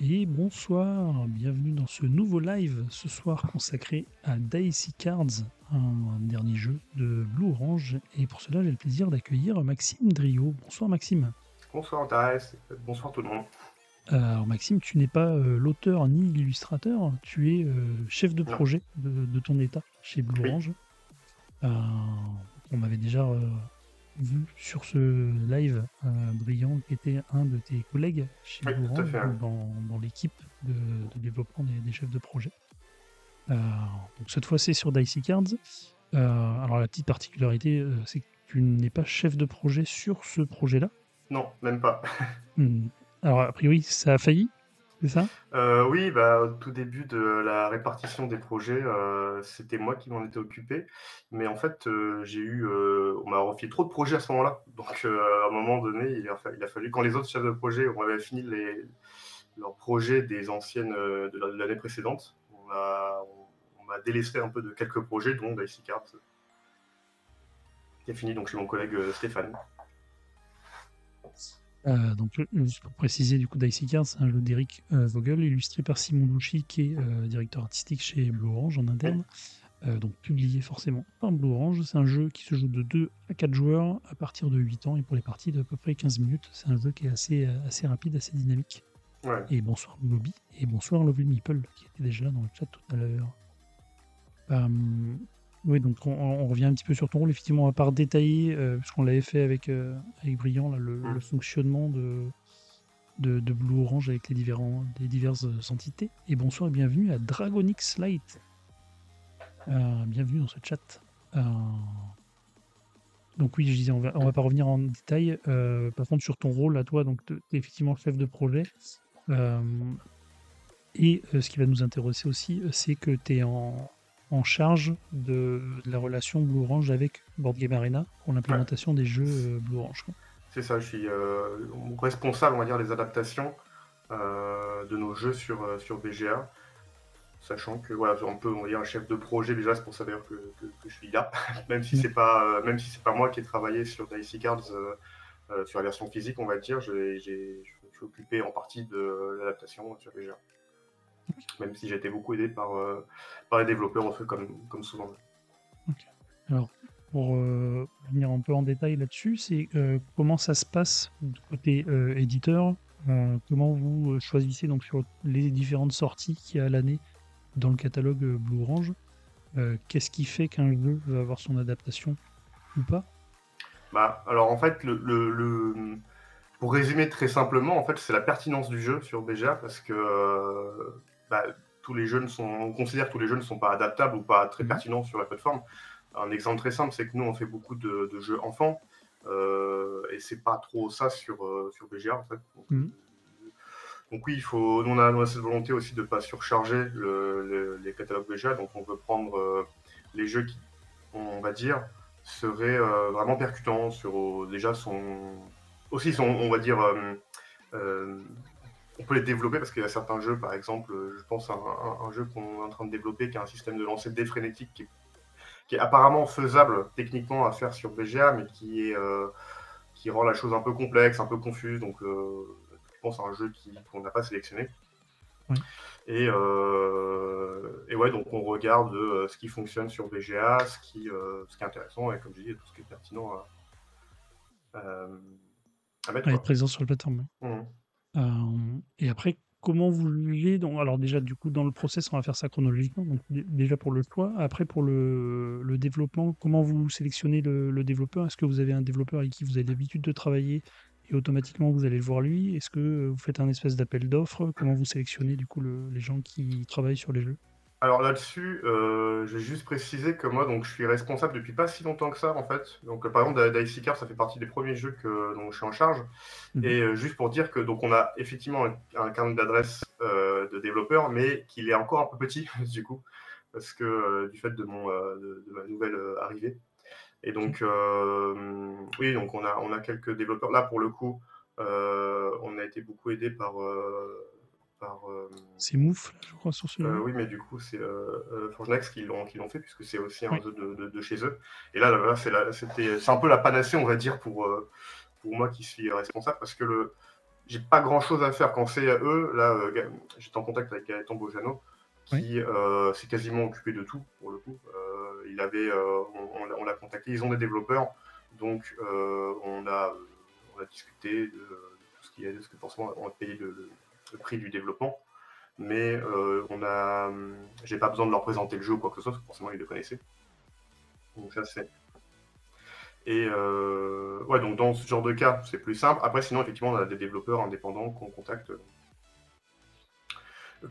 et bonsoir, bienvenue dans ce nouveau live ce soir consacré à Dicey Cards, un dernier jeu de Blue Orange. Et pour cela, j'ai le plaisir d'accueillir Maxime Drio. Bonsoir Maxime. Bonsoir Thérèse, bonsoir tout le monde. Alors Maxime, tu n'es pas l'auteur ni l'illustrateur, tu es chef de Non, projet de ton état chez Blue oui, Orange. Euh, on m'avait déjà vu sur ce live brillant qui était un de tes collègues chez oui, Blue tout à Orange, fait. donc dans l'équipe de développement des chefs de projet. Euh, donc cette fois, c'est sur Dicey Cards. Alors la petite particularité, c'est que tu n'es pas chef de projet sur ce projet-là. Non, même pas. Hmm. Alors a priori, ça a failli, c'est ça? Oui, bah, au tout début de la répartition des projets, c'était moi qui m'en étais occupé. Mais en fait, on m'a refilé trop de projets à ce moment-là. Donc, à un moment donné, il a fallu, quand les autres chefs de projet avaient fini leurs projets des anciennes, de l'année précédente, on m'a délaissé un peu de quelques projets, dont Dicey Cards, qui est fini donc chez mon collègue Stéphane. Donc, juste pour préciser, du coup, Dicey Cards, c'est un jeu d'Eric Vogel, illustré par Simon Douchy, qui est directeur artistique chez Blue Orange en Oui, interne, donc publié forcément par Blue Orange. C'est un jeu qui se joue de 2 à 4 joueurs à partir de 8 ans et pour les parties d'à peu près 15 minutes. C'est un jeu qui est assez rapide, assez dynamique. ouais. Et bonsoir Lobby, et bonsoir Lovely Meeple, qui était déjà là dans le chat tout à l'heure. Oui, donc on revient un petit peu sur ton rôle. Effectivement, on va pas détailler, puisqu'on l'avait fait avec Brillant, là, le Mm. fonctionnement de Blue Orange avec les diverses entités. Et bonsoir et bienvenue à Dragonix Light. Bienvenue dans ce chat. Euh, donc oui, je disais, on va pas revenir en détail. Par contre, sur ton rôle à toi, donc tu es effectivement chef de projet. Euh, ce qui va nous intéresser aussi, c'est que tu es en charge de la relation Blue Orange avec Board Game Arena pour Ouais. l'implémentation des jeux Blue Orange, quoi. C'est ça, je suis responsable, on va dire, des adaptations de nos jeux sur BGA, sachant que voilà, on va dire un chef de projet déjà, c'est pour ça d'ailleurs que je suis là, même si c'est pas moi qui ai travaillé sur Dicey Cards sur la version physique, on va dire, je suis occupé en partie de l'adaptation sur BGA, même si j'ai été beaucoup aidé par les développeurs, comme souvent. Ok. Alors, pour venir un peu en détail là-dessus, c'est comment ça se passe du côté éditeur, comment vous choisissez donc sur les différentes sorties qu'il y a à l'année dans le catalogue Blue Orange, qu'est-ce qui fait qu'un jeu va avoir son adaptation ou pas? Bah, alors en fait, pour résumer très simplement, en fait, c'est la pertinence du jeu sur BGA parce que bah, on considère que tous les jeux ne sont pas adaptables ou pas très Mhm. pertinents sur la plateforme. Un exemple très simple, c'est que nous, on fait beaucoup de jeux enfants et c'est pas trop ça sur BGA en fait. Mhm. Donc oui, on a cette volonté aussi de ne pas surcharger les catalogues BGA, donc on veut prendre les jeux qui, on va dire, seraient vraiment percutants déjà on va dire, euh, on peut les développer parce qu'il y a certains jeux, par exemple, je pense à un jeu qu'on est en train de développer qui a un système de lancer défrénétique qui est apparemment faisable techniquement à faire sur BGA, mais qui rend la chose un peu complexe, un peu confuse. Donc, je pense à un jeu qu'on n'a pas sélectionné. Oui. Et ouais, donc on regarde ce qui fonctionne sur BGA, ce qui est intéressant, et comme je dis, tout ce qui est pertinent à, à mettre, À être quoi. présent sur la plateforme. Mmh. Et après, comment vous jugez alors déjà, du coup, dans le process, on va faire ça chronologiquement. Donc, déjà pour le choix. Après, pour le développement, comment vous sélectionnez le développeur? Est-ce que vous avez un développeur avec qui vous avez l'habitude de travailler et automatiquement vous allez le voir lui? Est-ce que vous faites un espèce d'appel d'offres? Comment vous sélectionnez du coup les gens qui travaillent sur les jeux? Alors là-dessus, je vais juste préciser que moi, donc, je suis responsable depuis pas si longtemps que ça, en fait. Donc, par exemple, Dicey Car, ça fait partie des premiers jeux dont je suis en charge. Mhm. Et juste pour dire que donc on a effectivement un carnet d'adresses de développeurs, mais qu'il est encore un peu petit du coup, parce que du fait de ma nouvelle arrivée. Et Ok. donc oui, donc on a quelques développeurs. Là pour le coup, on a été beaucoup aidé par C'est Mouf, là, je crois, sur ce jeu. oui, mais du coup, c'est Forgenex qui l'ont fait, puisque c'est aussi un Oui. jeu de chez eux. Et là c'est un peu la panacée, on va dire, pour moi qui suis responsable, parce que j'ai pas grand chose à faire. Quand c'est à eux, là, j'étais en contact avec Gaëtan Bojano, Oui. qui s'est quasiment occupé de tout, pour le coup. On l'a contacté, ils ont des développeurs, donc on a discuté de tout ce qu'il y a, parce que forcément, on a payé le prix du développement. Mais j'ai pas besoin de leur présenter le jeu ou quoi que ce soit, parce que forcément, ils le connaissaient. Donc ça, c'est... Et ouais, donc dans ce genre de cas, c'est plus simple. Après, sinon, effectivement, on a des développeurs indépendants qu'on contacte.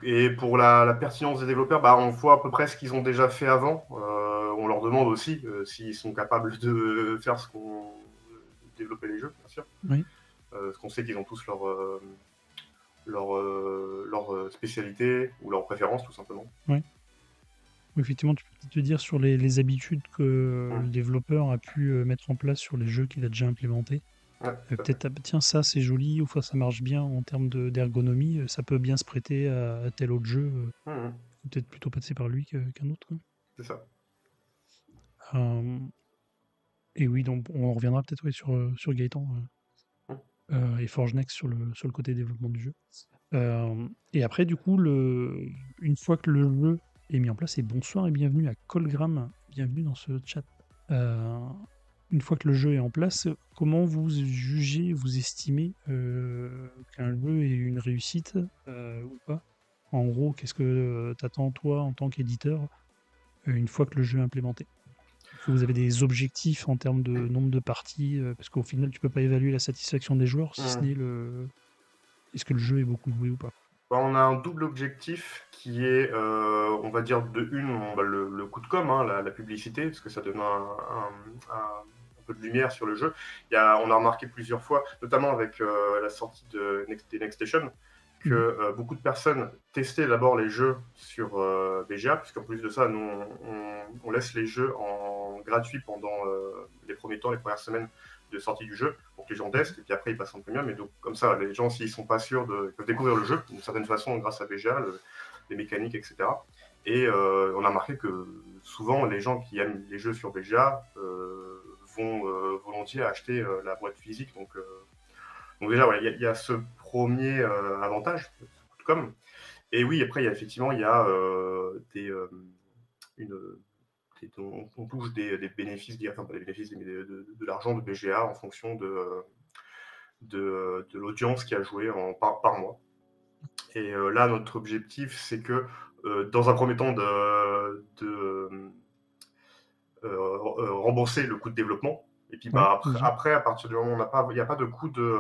Et pour la pertinence des développeurs, bah, on voit à peu près ce qu'ils ont déjà fait avant. On leur demande aussi s'ils sont capables de faire ce qu'on... développer les jeux, bien sûr. Oui. Parce qu'on sait qu'ils ont tous leur spécialité ou leur préférence, tout simplement. Oui. Effectivement, tu peux peut-être te dire sur les habitudes que le développeur a pu mettre en place sur les jeux qu'il a déjà implémentés. Ouais, Peut-être, tiens, ça c'est joli, ou ça marche bien en termes d'ergonomie, ça peut bien se prêter à tel autre jeu, peut-être plutôt passer par lui qu'un autre. c'est ça. Et oui, donc on reviendra peut-être sur Gaëtan et Forge Next sur le côté développement du jeu. Et après, du coup, une fois que le jeu est mis en place, et bonsoir et bienvenue à Colgram, bienvenue dans ce chat. Une fois que le jeu est en place, comment vous jugez, vous estimez qu'un jeu est une réussite ou pas? En gros, qu'est-ce que t'attends toi en tant qu'éditeur une fois que le jeu est implémenté? Est-ce que vous avez des objectifs en termes de nombre de parties? Parce qu'au final, tu peux pas évaluer la satisfaction des joueurs si ce n'est est-ce que le jeu est beaucoup joué ou pas? Bah, on a un double objectif qui est, on va dire, le coup de com', hein, la publicité, parce que ça donne un peu de lumière sur le jeu. On a remarqué plusieurs fois, notamment avec la sortie des Next Station, que beaucoup de personnes testaient d'abord les jeux sur BGA, puisqu'en plus de ça, nous, on laisse les jeux en gratuit pendant les premiers temps, les premières semaines de sortie du jeu, pour que les gens testent, et puis après ils passent en premium. Et donc, comme ça, les gens, s'ils sont pas sûrs, ils peuvent découvrir le jeu d'une certaine façon grâce à BGA, les mécaniques, etc. Et on a remarqué que souvent, les gens qui aiment les jeux sur BGA vont volontiers acheter la boîte physique. Donc déjà, ouais, il y a ce premier avantage, comme. Et oui, après, il y a on touche des bénéfices, enfin pas des bénéfices, mais de l'argent de BGA en fonction de l'audience qui a joué par mois. Et là, notre objectif, c'est que dans un premier temps, rembourser le coût de développement. Et puis Ouais, après, à partir du moment où il n'y a pas de coût de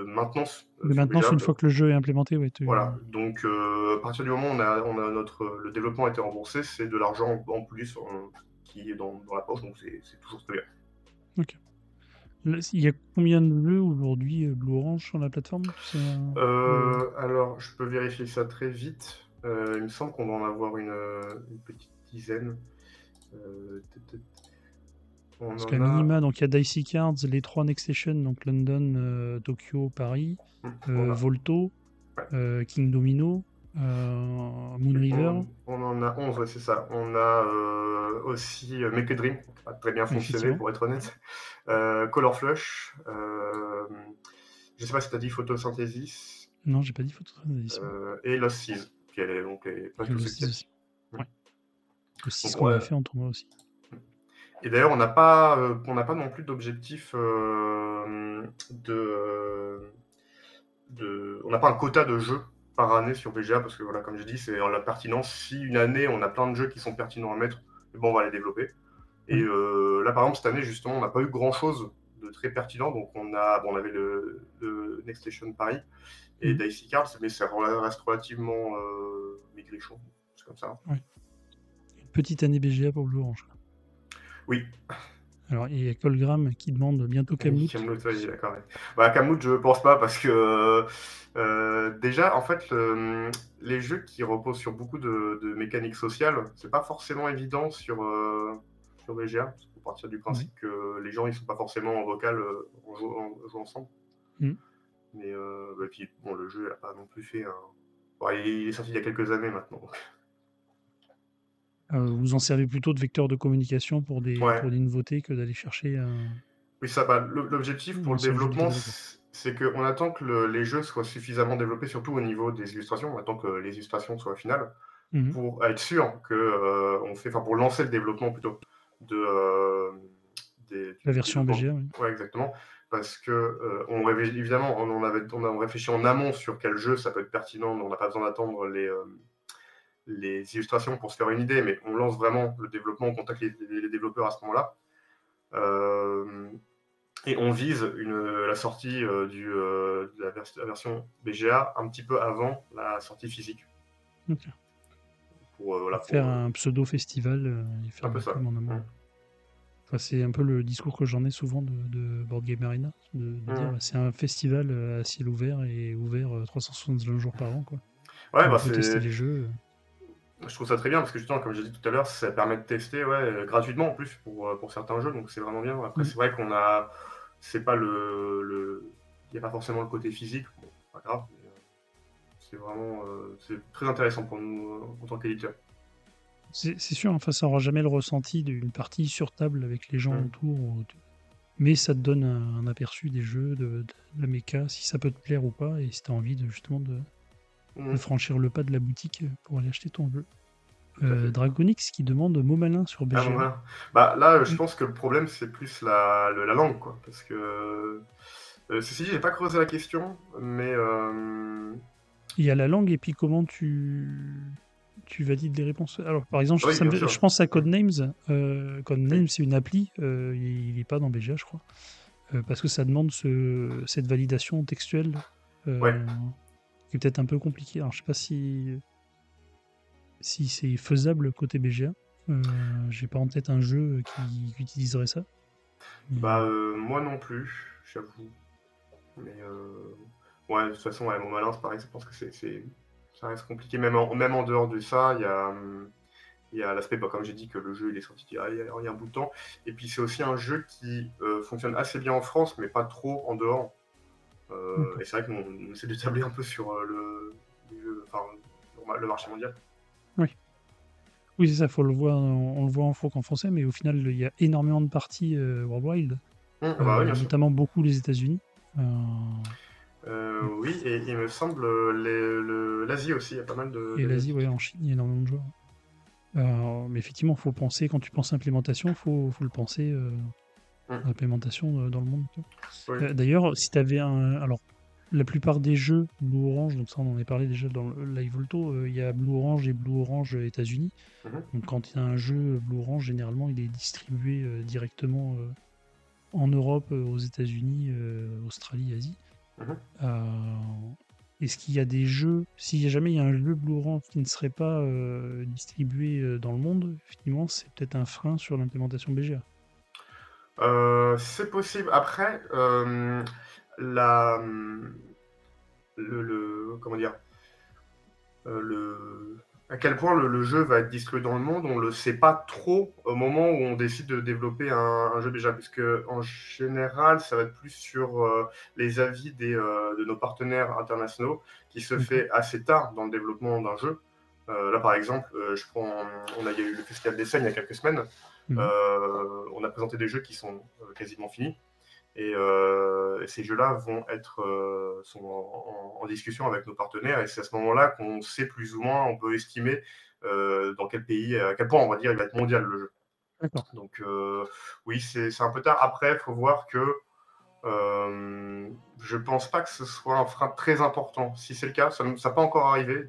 maintenance de sur maintenance, BGA. une fois que le jeu est implémenté, ouais. Voilà, donc à partir du moment où le développement a été remboursé, c'est de l'argent en plus qui est dans la poche, donc c'est toujours très bien. Ok. Là, il y a combien de jeux aujourd'hui Blue Orange sur la plateforme, tu sais, Alors, je peux vérifier ça très vite. Il me semble qu'on va en avoir une petite dizaine. Parce qu'à minima, donc il y a Dicey Cards, les 3 Next Station, donc London, Tokyo, Paris, Volto, ouais. King Domino, Moon River. On en a 11, ouais, c'est ça. On a aussi Make a Dream, qui n'a pas très bien fonctionné pour être honnête. Color Flush. Je ne sais pas si tu as dit Photosynthesis. Non, j'ai pas dit Photosynthesis. Et Lost Seas, qui est donc pas tout ce aussi. Ouais. Le 6 donc, qu'on a fait en tournoi aussi. Et d'ailleurs, on n'a pas non plus d'objectif on n'a pas un quota de jeux par année sur BGA, parce que voilà, comme je dis, c'est la pertinence. Si une année, on a plein de jeux qui sont pertinents à mettre, bon, on va les développer. Et là, par exemple, cette année, justement, on n'a pas eu grand-chose de très pertinent. Donc, on avait le Next Station Paris et Dicey Cards, mais ça reste relativement maigrichon. C'est comme ça. Ouais. Une petite année BGA pour Blue Orange. Oui. Alors, il y a Colgram qui demande bientôt Kamloot. Kamloot, oui, d'accord. Bah, Kamloot, je pense pas, parce que déjà, en fait, les jeux qui reposent sur beaucoup de mécaniques sociales, c'est pas forcément évident sur BGA, parce qu'on partir du principe que les gens ils sont pas forcément en vocal en jouant ensemble. Mais puis, bon, le jeu n'a pas non plus fait Bon, il est sorti il y a quelques années maintenant. Vous en servez plutôt de vecteur de communication pour des nouveautés que d'aller chercher un... Oui, ça, l'objectif pour le développement, C'est qu'on attend que les jeux soient suffisamment développés, surtout au niveau des illustrations. On attend que les illustrations soient finales Mmh. pour être sûr que pour lancer le développement plutôt de, La du version développement. BGA, oui. Ouais, exactement. Parce que évidemment, on réfléchit en amont sur quel jeu ça peut être pertinent. On n'a pas besoin d'attendre les illustrations pour se faire une idée, mais on lance vraiment le développement, on contacte les développeurs à ce moment-là. Et on vise la sortie de la version BGA un petit peu avant la sortie physique. OK. Voilà, Faire un pseudo festival, et un faire peu la ça. com en amont. Enfin, c'est un peu le discours que j'en ai souvent de Board Game Arena, de dire, Mmh. bah, c'est un festival, à ciel ouvert et ouvert, 365 jours par an, quoi. Ouais, On peut tester les jeux, je trouve ça très bien parce que justement, comme j'ai dit tout à l'heure, ça permet de tester gratuitement en plus pour certains jeux, donc c'est vraiment bien. Après, Mmh. c'est vrai c'est pas il n'y a pas forcément le côté physique, bon, pas grave, mais c'est vraiment, c'est très intéressant pour nous en tant qu'éditeur. C'est sûr, enfin, ça aura jamais le ressenti d'une partie sur table avec les gens Mmh. autour, mais ça te donne un aperçu des jeux, de la méca, si ça peut te plaire ou pas, et si tu as envie justement de Mmh. franchir le pas de la boutique, pour aller acheter ton jeu. Tout à fait. Dragonix qui demande mot malin sur Ah bon, BGA. voilà. Bah là, je Mmh. pense que le problème, c'est plus la langue, quoi. Parce que, ceci dit, j'ai pas creusé la question, mais Il y a la langue et puis comment tu valides les réponses. Alors, par exemple, oui, bien je sûr. pense à Mmh. Codenames. Oui. Codenames, c'est une appli. Il est pas dans BGA, je crois. Parce que ça demande cette validation textuelle, Ouais. qui est peut-être un peu compliquée. Alors, je sais pas si c'est faisable côté BGA. J'ai pas en tête un jeu qui utiliserait ça. Mais, Bah, moi non plus, j'avoue. Mais ouais, de toute façon, ouais, mon malin, c'est pareil, je pense que ça reste compliqué. Même en dehors de ça, il y a l'aspect, bah, comme j'ai dit, que le jeu il est sorti il y a un bout de temps. Et puis c'est aussi un jeu qui fonctionne assez bien en France, mais pas trop en dehors. d'accord. Et c'est vrai qu'on essaie de tabler un peu sur le marché mondial. Oui. Oui, c'est ça, faut le voir, on le voit en qu'en français, mais au final, il y a énormément de parties worldwide, Ah bah oui, bien sûr. notamment beaucoup les États-Unis. Oui, et il me semble l'Asie aussi, il y a pas mal Et l'Asie, d'Asiatiques. ouais, en Chine, il y a énormément de joueurs. Mais effectivement, faut penser, quand tu penses implémentation, faut le penser, Mm. implémentation dans le monde. Oui. D'ailleurs, si tu avais un. Alors, la plupart des jeux Blue Orange, donc ça on en a parlé déjà dans le Live Volto, il y a Blue Orange et Blue Orange États-Unis. Mhm. Donc quand il y a un jeu Blue Orange, généralement il est distribué directement en Europe, aux États-Unis, Australie, Asie. Mhm. Est-ce qu'il y a des jeux, si jamais il y a un jeu Blue Orange qui ne serait pas distribué dans le monde, effectivement, c'est peut-être un frein sur l'implémentation BGA. C'est possible. Après, la, comment dire, à quel point le jeu va être distribué dans le monde, on le sait pas trop au moment où on décide de développer un jeu déjà, puisque en général, ça va être plus sur les avis de nos partenaires internationaux, qui se D'accord. fait assez tard dans le développement d'un jeu. Là, par exemple, il y a eu le Festival des Scènes il y a quelques semaines. Mhm. On a présenté des jeux qui sont quasiment finis. Et ces jeux-là sont en discussion avec nos partenaires. Et c'est à ce moment-là qu'on sait plus ou moins, on peut estimer dans quel pays, à quel point on va dire il va être mondial le jeu. D'accord. Donc oui, c'est un peu tard. Après, il faut voir que je pense pas que ce soit un frein très important. Si c'est le cas, ça n'a pas encore arrivé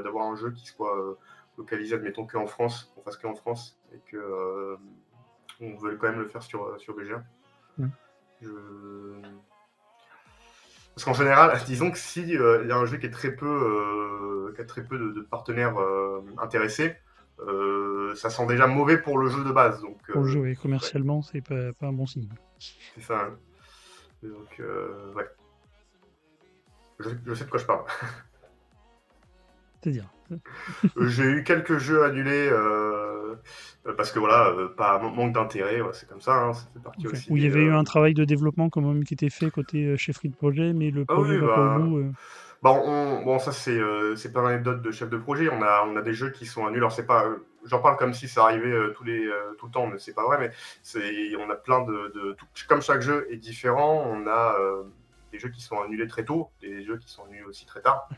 d'avoir un jeu qui soit localisé, admettons qu'en France, qu'on fasse qu'en France, et que on veut quand même le faire sur BGA. Mhm. Parce qu'en général, disons que si il y a un jeu qui a très peu de partenaires intéressés, ça sent déjà mauvais pour le jeu de base. Donc Pour le jeu, et ouais, commercialement, c'est pas un bon signe. c'est ça. Hein. Donc ouais, je sais de quoi je parle. C'est-à-dire. J'ai eu quelques jeux annulés parce que voilà, pas manque d'intérêt, ouais, c'est comme ça, hein, ça fait partie Ok. aussi Où il y des. avait eu un travail de développement quand même qui était fait côté chefferie de projet, mais le Ah projet oui, va pas au bah. bout. Bon, ça c'est pas une anecdote de chef de projet. On a des jeux qui sont annulés. Alors c'est pas, j'en parle comme si ça arrivait tout le temps, mais c'est pas vrai. Mais on a plein comme chaque jeu est différent. des jeux qui sont annulés très tôt, des jeux qui sont annulés aussi très tard.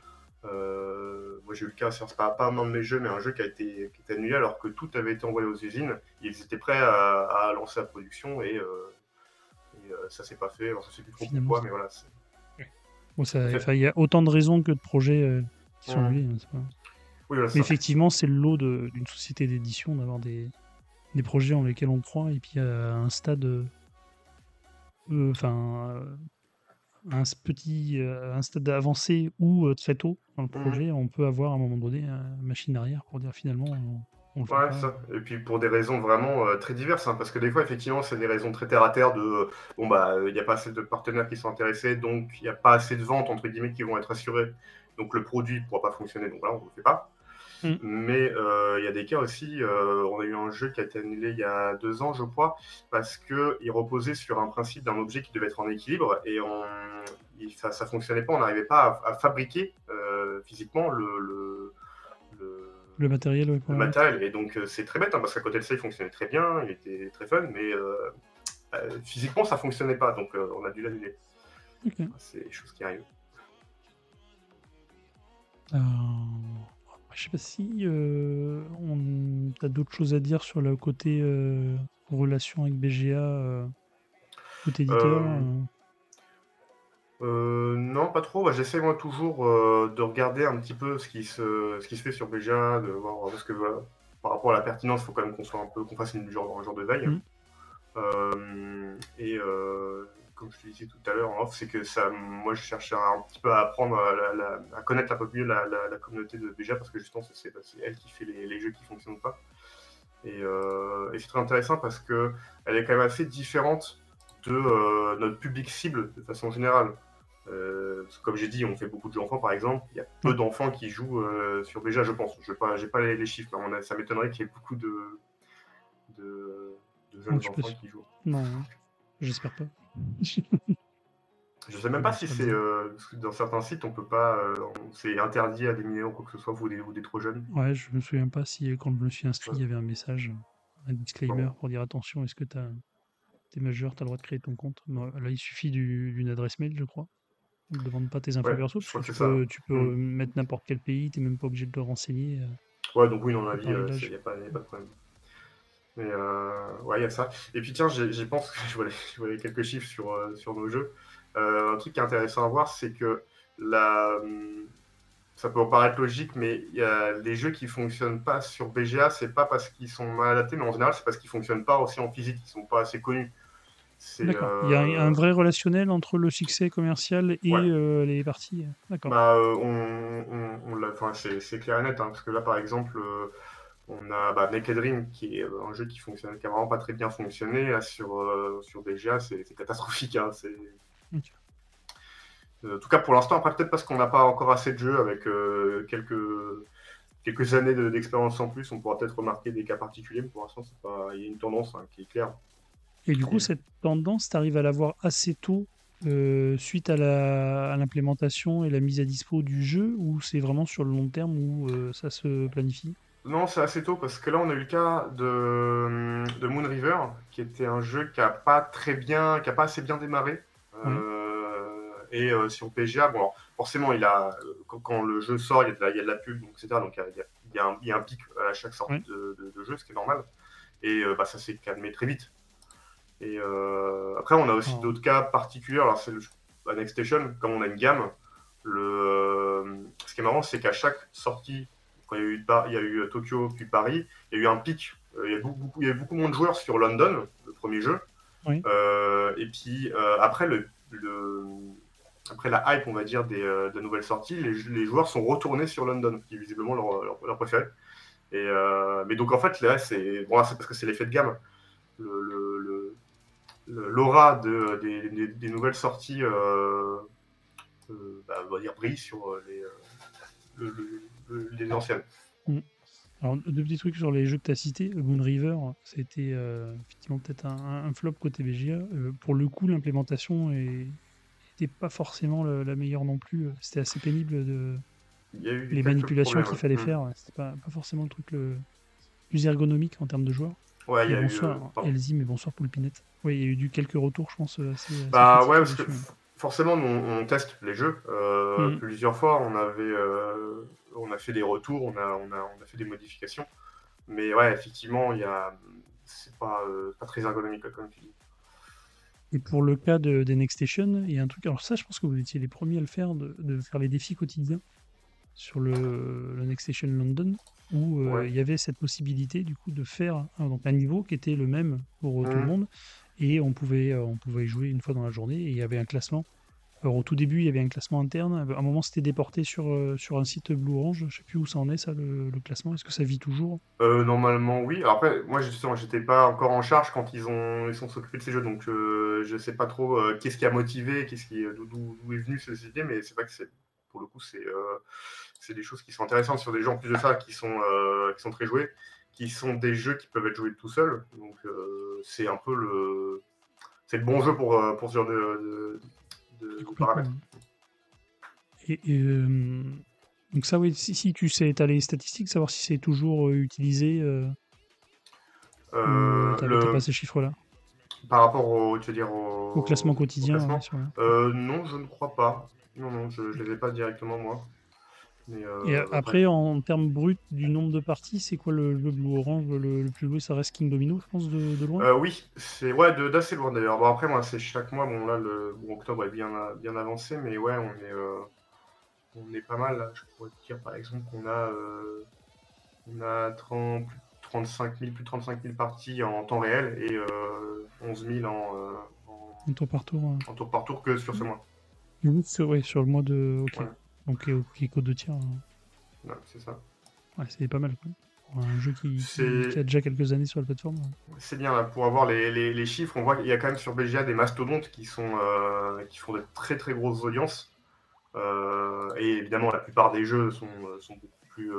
Moi j'ai eu le cas, c'est pas un de mes jeux, mais un jeu qui a été annulé alors que tout avait été envoyé aux usines. Ils étaient prêts à lancer la production et ça s'est pas fait. Alors ça c'est plus trop Finalement, pourquoi, mais voilà. bon, En fait, il y a autant de raisons que de projets qui sont hum, annulés. Hein, c'est pas... oui, voilà, Mais ça. effectivement, c'est le lot d'une société d'édition d'avoir des projets en lesquels on croit, et puis à un stade, enfin, un stade avancé ou très tôt dans le Hum. projet, on peut avoir à un moment donné une machine arrière pour dire finalement on le fait Ouais, pas. ça. Et puis pour des raisons vraiment très diverses, hein, parce que des fois, effectivement, c'est des raisons très terre à terre de bon, bah, il n'y a pas assez de partenaires qui sont intéressés, donc il n'y a pas assez de ventes, entre guillemets, qui vont être assurées. Donc le produit ne pourra pas fonctionner, donc voilà, on ne le fait pas. Mm. Mais il y a des cas aussi, on a eu un jeu qui a été annulé il y a 2 ans, je crois, parce qu'il reposait sur un principe d'un objet qui devait être en équilibre et ça ne fonctionnait pas, on n'arrivait pas à fabriquer physiquement Le matériel, ouais, pour le la mettre. matériel. Et donc, c'est très bête, hein, parce qu'à côté de ça, il fonctionnait très bien, il était très fun, mais physiquement, ça fonctionnait pas, donc on a dû l'annuler. Ok. C'est des choses qui arrivent. Euh, je sais pas si t'as d'autres choses à dire sur le côté relation avec BGA, côté éditeur. Euh, non, pas trop. Bah, j'essaie moi toujours de regarder un petit peu ce qui se fait sur BGA, de voir parce que par rapport à la pertinence, il faut quand même qu'on soit un peu, qu'on fasse un genre de veille. Mm. Et comme je te disais tout à l'heure en off, c'est que ça, moi je cherche un petit peu à apprendre à connaître un peu mieux la communauté de BGA parce que justement c'est elle qui fait les jeux qui fonctionnent pas. Et c'est très intéressant parce que elle est quand même assez différente de notre public cible de façon générale. Comme j'ai dit, on fait beaucoup de jeux enfants par exemple. Il y a peu Ouais. d'enfants qui jouent sur BGA, je pense. Je n'ai pas les chiffres, mais ça m'étonnerait qu'il y ait beaucoup de, de Non, jeunes tu peux. enfants qui jouent. Non, j'espère pas. Je sais même Mais pas bon, si c'est pas c'est dit. parce que dans certains sites on peut pas, c'est interdit à des mineurs ou quoi que ce soit ou des trop jeunes. Ouais, je me souviens pas si quand je me suis inscrit, Ouais. il y avait un message, un disclaimer Bon. pour dire attention, est-ce que t'es majeur, t'as le droit de créer ton compte. Bon, là, il suffit d'une adresse mail, je crois. On ne demande pas tes infos Ouais, perso, je parce que crois que c'est ça. tu peux Hmm. mettre n'importe quel pays, t'es même pas obligé de le renseigner Ouais, donc oui, dans la de vie, parler de il l'âge. n'y a pas de problème. Mais ouais, il y a ça. Et puis tiens, j'y pense, je voyais quelques chiffres sur nos jeux. Un truc qui est intéressant à voir, c'est que ça peut paraître logique, mais il y a les jeux qui fonctionnent pas sur BGA, c'est pas parce qu'ils sont mal adaptés, mais en général, c'est parce qu'ils fonctionnent pas aussi en physique, ils sont pas assez connus. C'est D'accord. Il y a un vrai relationnel entre le succès commercial ouais. et les parties. D'accord. Bah, enfin, c'est clair et net, hein, parce que là, par exemple, on a Naked Dream, qui est un jeu qui a vraiment pas très bien fonctionné. Là, sur BGA, c'est catastrophique. Hein, Ok. en tout cas, pour l'instant, après, peut-être parce qu'on n'a pas encore assez de jeux avec quelques années d'expérience en plus, on pourra peut-être remarquer des cas particuliers, mais pour l'instant, il y a une tendance hein, qui est claire. Et du coup, cette tendance, tu arrives à l'avoir assez tôt suite à à l'implémentation et la mise à dispo du jeu, ou c'est vraiment sur le long terme où ça se planifie? Non, c'est assez tôt parce que là, on a eu le cas de Moon River, qui était un jeu qui a pas assez bien démarré. Ouais. Et sur PGA, bon, alors, forcément, quand le jeu sort, il y a de la pub, donc, etc. Donc, il y a un pic à chaque sortie Ouais. de jeu, ce qui est normal. Et ça s'est calmé très vite. Et après, on a aussi Alors, d'autres cas particuliers. Alors, c'est la Next Station, comme on a une gamme. Ce qui est marrant, c'est qu'à chaque sortie, quand il y a eu Tokyo puis Paris, il y a eu un pic. Il y a eu beaucoup moins de joueurs sur London, le premier jeu. oui. Et puis après après la hype, on va dire, de nouvelles sorties, les joueurs sont retournés sur London, qui est visiblement leur préféré. Mais donc en fait, là, c'est parce que c'est l'effet de gamme. L'aura des nouvelles sorties on va dire brille sur les anciennes. Mm. Alors, deux petits trucs sur les jeux que tu as cités. Moon River, ça a été effectivement peut-être un flop côté BGA. Pour le coup, l'implémentation n'était pas forcément la meilleure non plus. C'était assez pénible Il y a eu les quelques manipulations problèmes. qu'il fallait faire. Ouais. C'était pas forcément le truc le plus ergonomique en termes de joueurs. Ouais, il y Et a eu. bonsoir, Pardon. Elsie, mais bonsoir Poulpinette. Oui, il y a eu quelques retours, je pense, assez Bah critiques ouais, parce que là-dessus. forcément, nous, on teste les jeux. Mm. Plusieurs fois, on a fait des retours, on a fait des modifications. Mais ouais, effectivement, c'est pas très ergonomique, comme tu dis. Et pour le cas des Next Station, il y a un truc. Alors, ça, je pense que vous étiez les premiers à le faire, de faire les défis quotidiens sur le Next Station London, où Ouais. il y avait cette possibilité, du coup, de faire donc un niveau qui était le même pour tout le Mhm. monde. Et on pouvait y jouer une fois dans la journée. Et il y avait un classement. Alors, au tout début, il y avait un classement interne. À un moment, c'était déporté sur un site Blue Orange. Je sais plus où ça en est, ça, le classement. Est-ce que ça vit toujours? Normalement, oui. Alors après, moi, justement, j'étais pas encore en charge quand ils sont s'occuper de ces jeux, donc je sais pas trop qu'est-ce qui a motivé, d'où est venue cette idée, mais c'est vrai que pour le coup, c'est des choses qui sont intéressantes sur des jeux en plus de ça qui sont très joués, qui sont des jeux qui peuvent être joués tout seuls. Donc c'est un peu c'est le bon jeu pour ce genre Et de complètement. paramètres. Donc ça, oui, si tu sais, t'as les statistiques, savoir si c'est toujours utilisé ou t'as pas Le ces chiffres-là. Par rapport tu veux dire Au classement au quotidien, ouais, classement, sur le... non, je ne crois pas. Non, non, je les ai pas directement moi. Mais Et ouais. après, en termes bruts du nombre de parties, c'est quoi le jeu Blue Orange le plus joué? Ça reste King Domino, je pense, de loin. Oui, c'est ouais, d'assez loin d'ailleurs. Bon, après, moi, c'est chaque mois. Bon, là, octobre est bien avancé, mais ouais, on est pas mal. Là. Je pourrais te dire, par exemple, on a 35 000, plus de 35 000 parties en temps réel et 11 000 Un tour par tour. en tour par tour que sur ce mois. Oui, ouais, sur le mois de... Ok. Ouais, Donc, qui est code de tir. ouais, c'est ça. Ouais, c'est pas mal, quoi. Pour un jeu qui C'est a déjà quelques années sur la plateforme. C'est bien là, pour avoir les chiffres, on voit qu'il y a quand même sur BGA des mastodontes qui font de très très grosses audiences. Et évidemment, la plupart des jeux sont beaucoup plus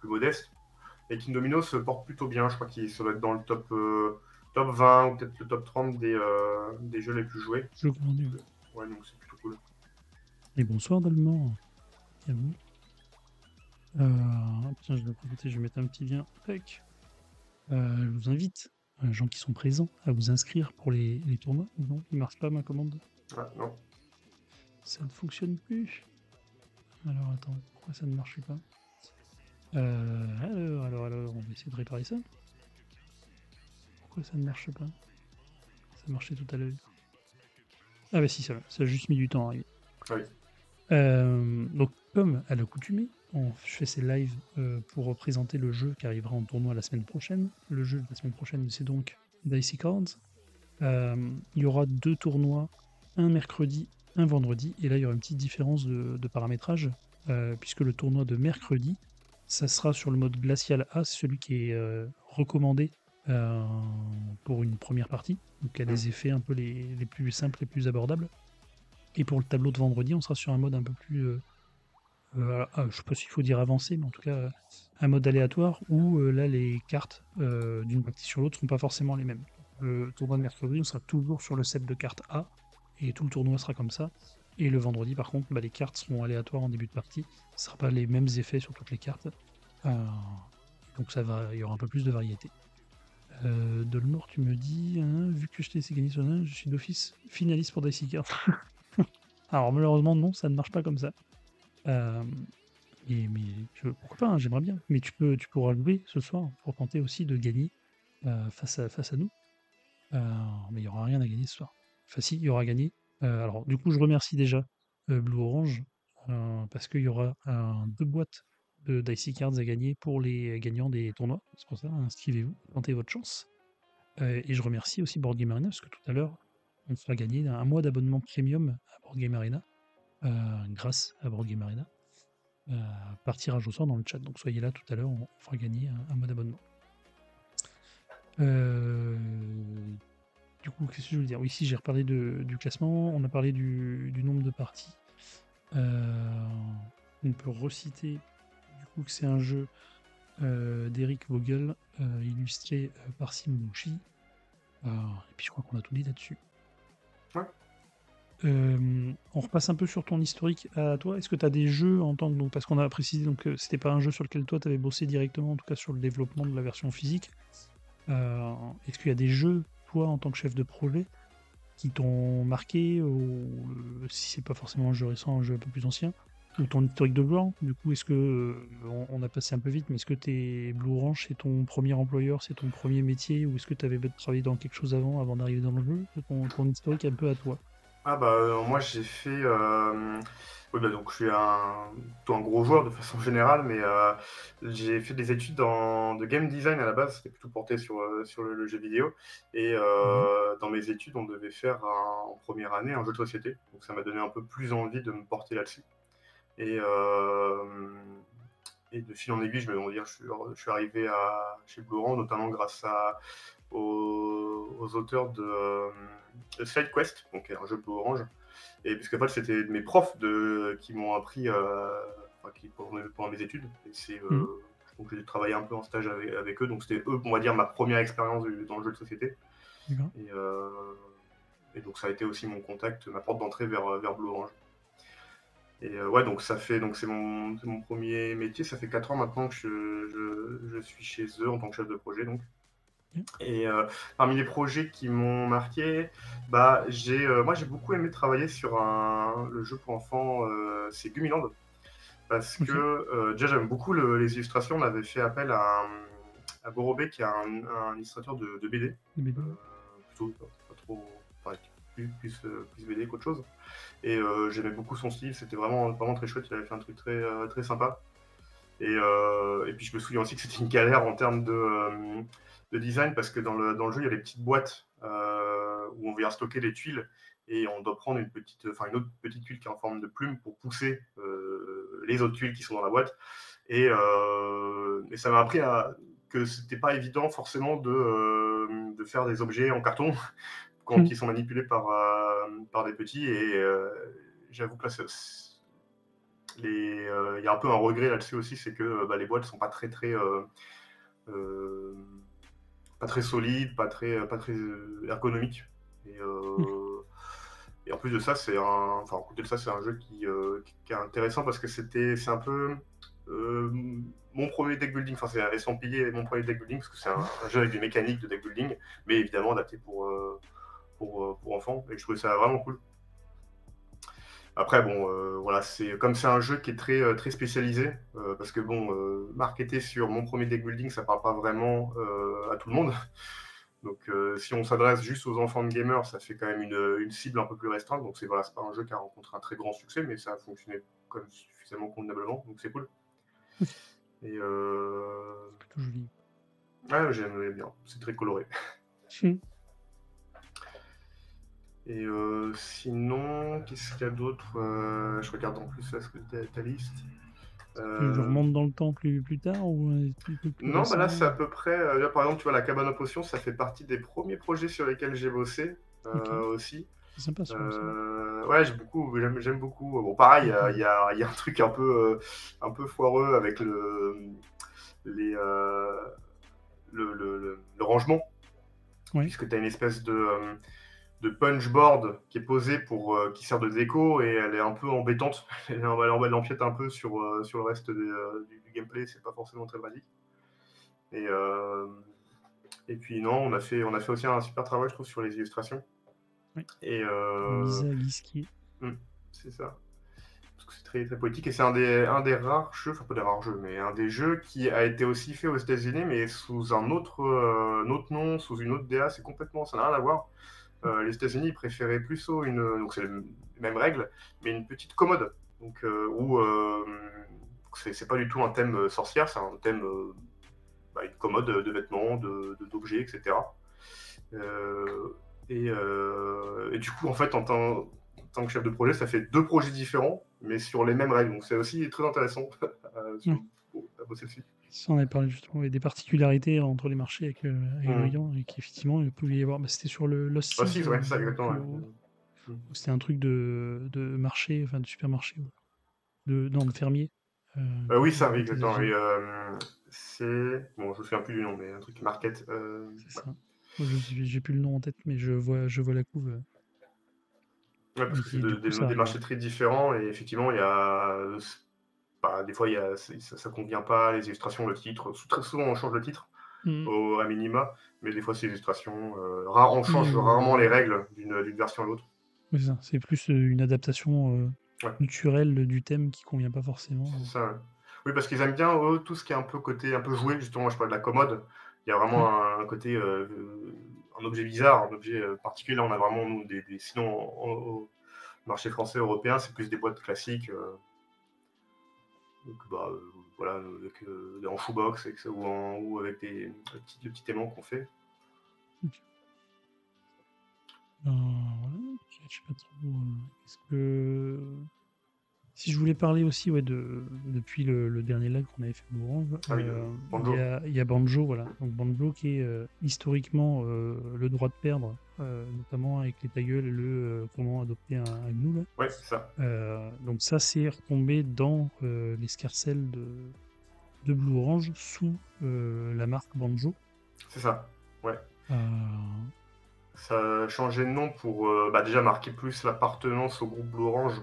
modestes. Et King Domino se porte plutôt bien, je crois qu'il doit être dans le top 20 ou peut-être le top 30 des jeux les plus joués. Je commande, ouais. Ouais, donc c'est plutôt cool. Et bonsoir, Dalmor. Bienvenue. Tiens, je vais profiter, je vais mettre un petit lien. Tac. Je vous invite, les gens qui sont présents, à vous inscrire pour les tournois. Non, il ne marche pas ma commande. Ah, non. Ça ne fonctionne plus. Alors attends, pourquoi ça ne marche pas? Alors, on va essayer de réparer ça. Pourquoi ça ne marche pas? Ça marchait tout à l'heure. Ah bah si, ça a juste mis du temps à arriver. Oui. Donc comme à l'accoutumée, je fais ces lives pour représenter le jeu qui arrivera en tournoi la semaine prochaine. Le jeu de la semaine prochaine, c'est donc Dicey Cards. Il y aura 2 tournois, un mercredi, un vendredi, et là il y aura une petite différence de paramétrage, puisque le tournoi de mercredi, ça sera sur le mode glacial A, c'est celui qui est recommandé pour une première partie, donc il y a des effets un peu les plus simples, les plus abordables. Et pour le tableau de vendredi, on sera sur un mode un peu plus, je ne sais pas s'il faut dire avancé, mais en tout cas un mode aléatoire où là les cartes d'une partie sur l'autre ne sont pas forcément les mêmes. Le tournoi de mercredi, on sera toujours sur le set de cartes A, et tout le tournoi sera comme ça. Et le vendredi, par contre, les cartes seront aléatoires en début de partie. Ce ne sera pas les mêmes effets sur toutes les cartes. Donc il y aura un peu plus de variété. Dolmore, tu me dis, hein, vu que je t'ai laissé gagner sur un, je suis d'office finaliste pour Dicey Cards. Alors malheureusement, non, ça ne marche pas comme ça. Mais pourquoi pas, hein, j'aimerais bien. Mais tu pourras jouer ce soir pour tenter aussi de gagner face à nous. Mais il n'y aura rien à gagner ce soir. Enfin si, il y aura à gagner. Alors du coup, je remercie déjà Blue Orange parce qu'il y aura 2 boîtes de Dicey Cards à gagner pour les gagnants des tournois. C'est pour ça, inscrivez-vous, tentez votre chance. Et je remercie aussi Board Game Arena parce que tout à l'heure, on fera gagner un mois d'abonnement premium à Board Game Arena grâce à Board Game Arena. Par tirage au sort dans le chat. Donc soyez là tout à l'heure, on fera gagner un mois d'abonnement. Du coup, qu'est-ce que je veux dire? Oui, si j'ai reparlé du classement, on a parlé du nombre de parties. On peut reciter du coup que c'est un jeu d'Eric Vogel, illustré par Simon Mouchi. Et puis je crois qu'on a tout dit là-dessus. Ouais. On repasse un peu sur ton historique à toi. Est-ce que tu as des jeux en tant que... Donc, parce qu'on a précisé que c'était pas un jeu sur lequel toi tu avais bossé directement, en tout cas sur le développement de la version physique. Est-ce qu'il y a des jeux, toi, en tant que chef de projet, qui t'ont marqué, ou si c'est pas forcément un jeu récent, un jeu un peu plus ancien, ou ton historique de gloire. Du coup, est-ce que, on a passé un peu vite, mais est-ce que Blue Orange, c'est ton premier employeur, c'est ton premier métier, ou est-ce que tu avais travaillé dans quelque chose avant d'arriver dans le jeu? Ton historique un peu à toi. Ah bah moi j'ai fait oui, bah, donc je suis plutôt un gros joueur de façon générale, mais j'ai fait des études de game design à la base. C'était plutôt porté sur le jeu vidéo, et Mhm. dans mes études on devait faire en première année un jeu de société, donc ça m'a donné un peu plus envie de me porter là-dessus, et, et de fil en aiguille on va dire, je suis arrivé chez Blue Orange, notamment grâce aux auteurs de Side Quest, donc un jeu Blue Orange. Et puisque en fait, c'était mes profs qui m'ont appris pendant mes études. Et Mhm. donc j'ai travaillé un peu en stage avec eux. Donc c'était eux, on va dire, ma première expérience dans le jeu de société. D'accord. Et, et donc ça a été aussi mon contact, ma porte d'entrée vers Blue Orange. Et ouais, donc c'est mon premier métier. Ça fait 4 ans maintenant que je suis chez eux en tant que chef de projet. Donc. Ok. Et parmi les projets qui m'ont marqué, moi j'ai beaucoup aimé travailler sur le jeu pour enfants, c'est Gummiland, parce que Ok. déjà j'aime beaucoup les illustrations. On avait fait appel à Borobé, qui est un illustrateur de BD, Les BD. plutôt pas trop, enfin, plus BD qu'autre chose. Et j'aimais beaucoup son style, c'était vraiment très chouette. Il avait fait un truc très sympa. Et puis je me souviens aussi que c'était une galère en termes de design, parce que dans le jeu, il y a des petites boîtes où on vient stocker des tuiles, et on doit prendre une autre petite tuile qui est en forme de plume pour pousser les autres tuiles qui sont dans la boîte. Et ça m'a appris que c'était pas évident forcément de faire des objets en carton quand Mhm. ils sont manipulés par des petits. Et j'avoue que là, il y a un peu un regret là-dessus aussi, c'est que les boîtes sont euh, pas très solides, pas très ergonomiques. Et, et en plus de ça, à côté de ça, c'est un jeu qui est intéressant, parce que c'est un peu euh, mon premier deck building. Enfin, c'est estampillé mon premier deck building, parce que c'est un jeu avec des mécaniques de deck building, mais évidemment adapté pour enfants. Et je trouvais ça vraiment cool. Après, bon, voilà, c'est un jeu qui est très spécialisé, parce que bon, marketer sur mon premier deck building, ça parle pas vraiment à tout le monde. Donc, si on s'adresse juste aux enfants de gamers, ça fait quand même une cible un peu plus restreinte. Donc, c'est pas un jeu qui a rencontré un très grand succès, mais ça a fonctionné quand même suffisamment convenablement. Donc, c'est cool. Ok. Et Plutôt joli. ouais, j'aimais bien. C'est très coloré. Mhm. Et sinon, qu'est-ce qu'il y a d'autre? Je regarde en plus là, ta liste. Je Euh, remonte dans le temps plus tard, ou un truc plus Non, bah là, c'est récent? à peu près. Là, par exemple, tu vois, la cabane aux potions, ça fait partie des premiers projets sur lesquels j'ai bossé Ok. aussi. C'est sympa ça aussi. Ouais, j'aime beaucoup. Bon, pareil, Mhm. il y a un truc un peu foireux avec les, le rangement, Ouais. puisque tu as une espèce de punchboard qui est posée qui sert de déco, et elle est un peu embêtante. Elle empiète un peu sur le reste du gameplay, c'est pas forcément très pratique. Et, et puis non, on a fait aussi un super travail, je trouve, sur les illustrations. Ouais. Et Lisa Guisquier. c'est ça. Parce que c'est très poétique, et c'est un des rares jeux, enfin pas des rares jeux, mais un des jeux qui a été aussi fait aux États-Unis, mais sous un autre nom, sous une autre DA. Ça n'a rien à voir. Les États-Unis, ils préféraient plutôt donc c'est les mêmes règles, mais une petite commode. Donc où c'est pas du tout un thème sorcière, c'est un thème une commode de vêtements, d'objets, etc. Euh, et du coup, en fait, en tant que chef de projet, ça fait deux projets différents, mais sur les mêmes règles. Donc c'est aussi très intéressant Ouais. à bosser dessus. Ça, on avait parlé justement, il y a des particularités entre les marchés avec Mmh. l'Orient, et qu'effectivement, il pouvait y avoir. Bah, c'était sur le Lost Ah si, Seas, ouais, c'est ça, exactement. Ouais. Mmh. où c'était un truc de marché, enfin de supermarché, ouais. Non, de fermier. Oui, ça, Où oui, tu exactement. avais- Et c'est. Bon, je me souviens plus du nom, mais un truc market. C'est Ouais. ça. Moi, j'ai plus le nom en tête, mais je vois la couve. Ouais, parce Et que c'est qui, du coup, ça des arrive. marchés très différents, et effectivement, il y a. Des fois, ça convient pas, les illustrations, le titre. Très souvent, on change le titre. Mmh. à minima, mais des fois c'est illustration. On change rarement les règles d'une version à l'autre. Oui, c'est ça. C'est plus, une adaptation, Ouais, culturelle du thème qui convient pas c'est forcément. ça. Ouais. Oui, parce qu'ils aiment bien, eux, tout ce qui est un peu côté un peu jouet, justement, je parle de la commode. Il y a vraiment Ouais. un côté, un objet bizarre, un objet particulier. Là, on a vraiment, nous, sinon, au marché français, européen, c'est plus des boîtes classiques. Donc, bah, voilà, avec, en shoebox ou avec le petit aimant qu'on fait. OK. Voilà, je sais pas trop, qu'est-ce que si je voulais parler aussi, ouais, depuis le dernier live qu'on avait fait pour Orange, Ah oui, Banjo. il y a Banjo, voilà. Donc Banjo qui est, historiquement, le droit de perdre, notamment avec les ta gueule et comment adopter un gnou là. Ouais, c'est ça. Donc ça, c'est retombé dans, l'escarcelle de Blue Orange sous, la marque Banjo. C'est ça. Ouais. Heu, Ça a changé de nom pour bah, déjà marquer plus l'appartenance au groupe Blue Orange.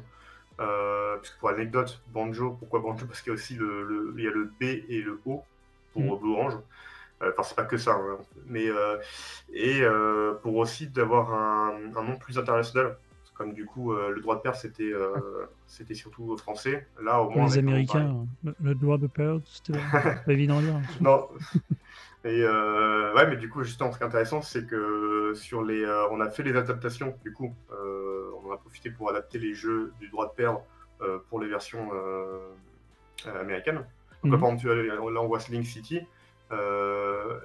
Puisque pour l'anecdote, Banjo, pourquoi Banjo? Parce qu'il y a aussi il y a le B et le O mmh, pour Blue Orange. Enfin, c'est pas que ça, hein, mais pour aussi d'avoir un nom plus international. Comme du coup, le droit de perdre, ouais, c'était surtout français. Là, au pour moins, les avec un nom pareil. Américains, le droit de perdre, c'est pas évident à dire. Non, et ouais, mais du coup, justement, ce qui est intéressant, c'est que on a fait les adaptations. Du coup, on en a profité pour adapter les jeux du droit de perdre pour les versions américaines. Donc là, Mmh. par exemple, là, on voit Link City.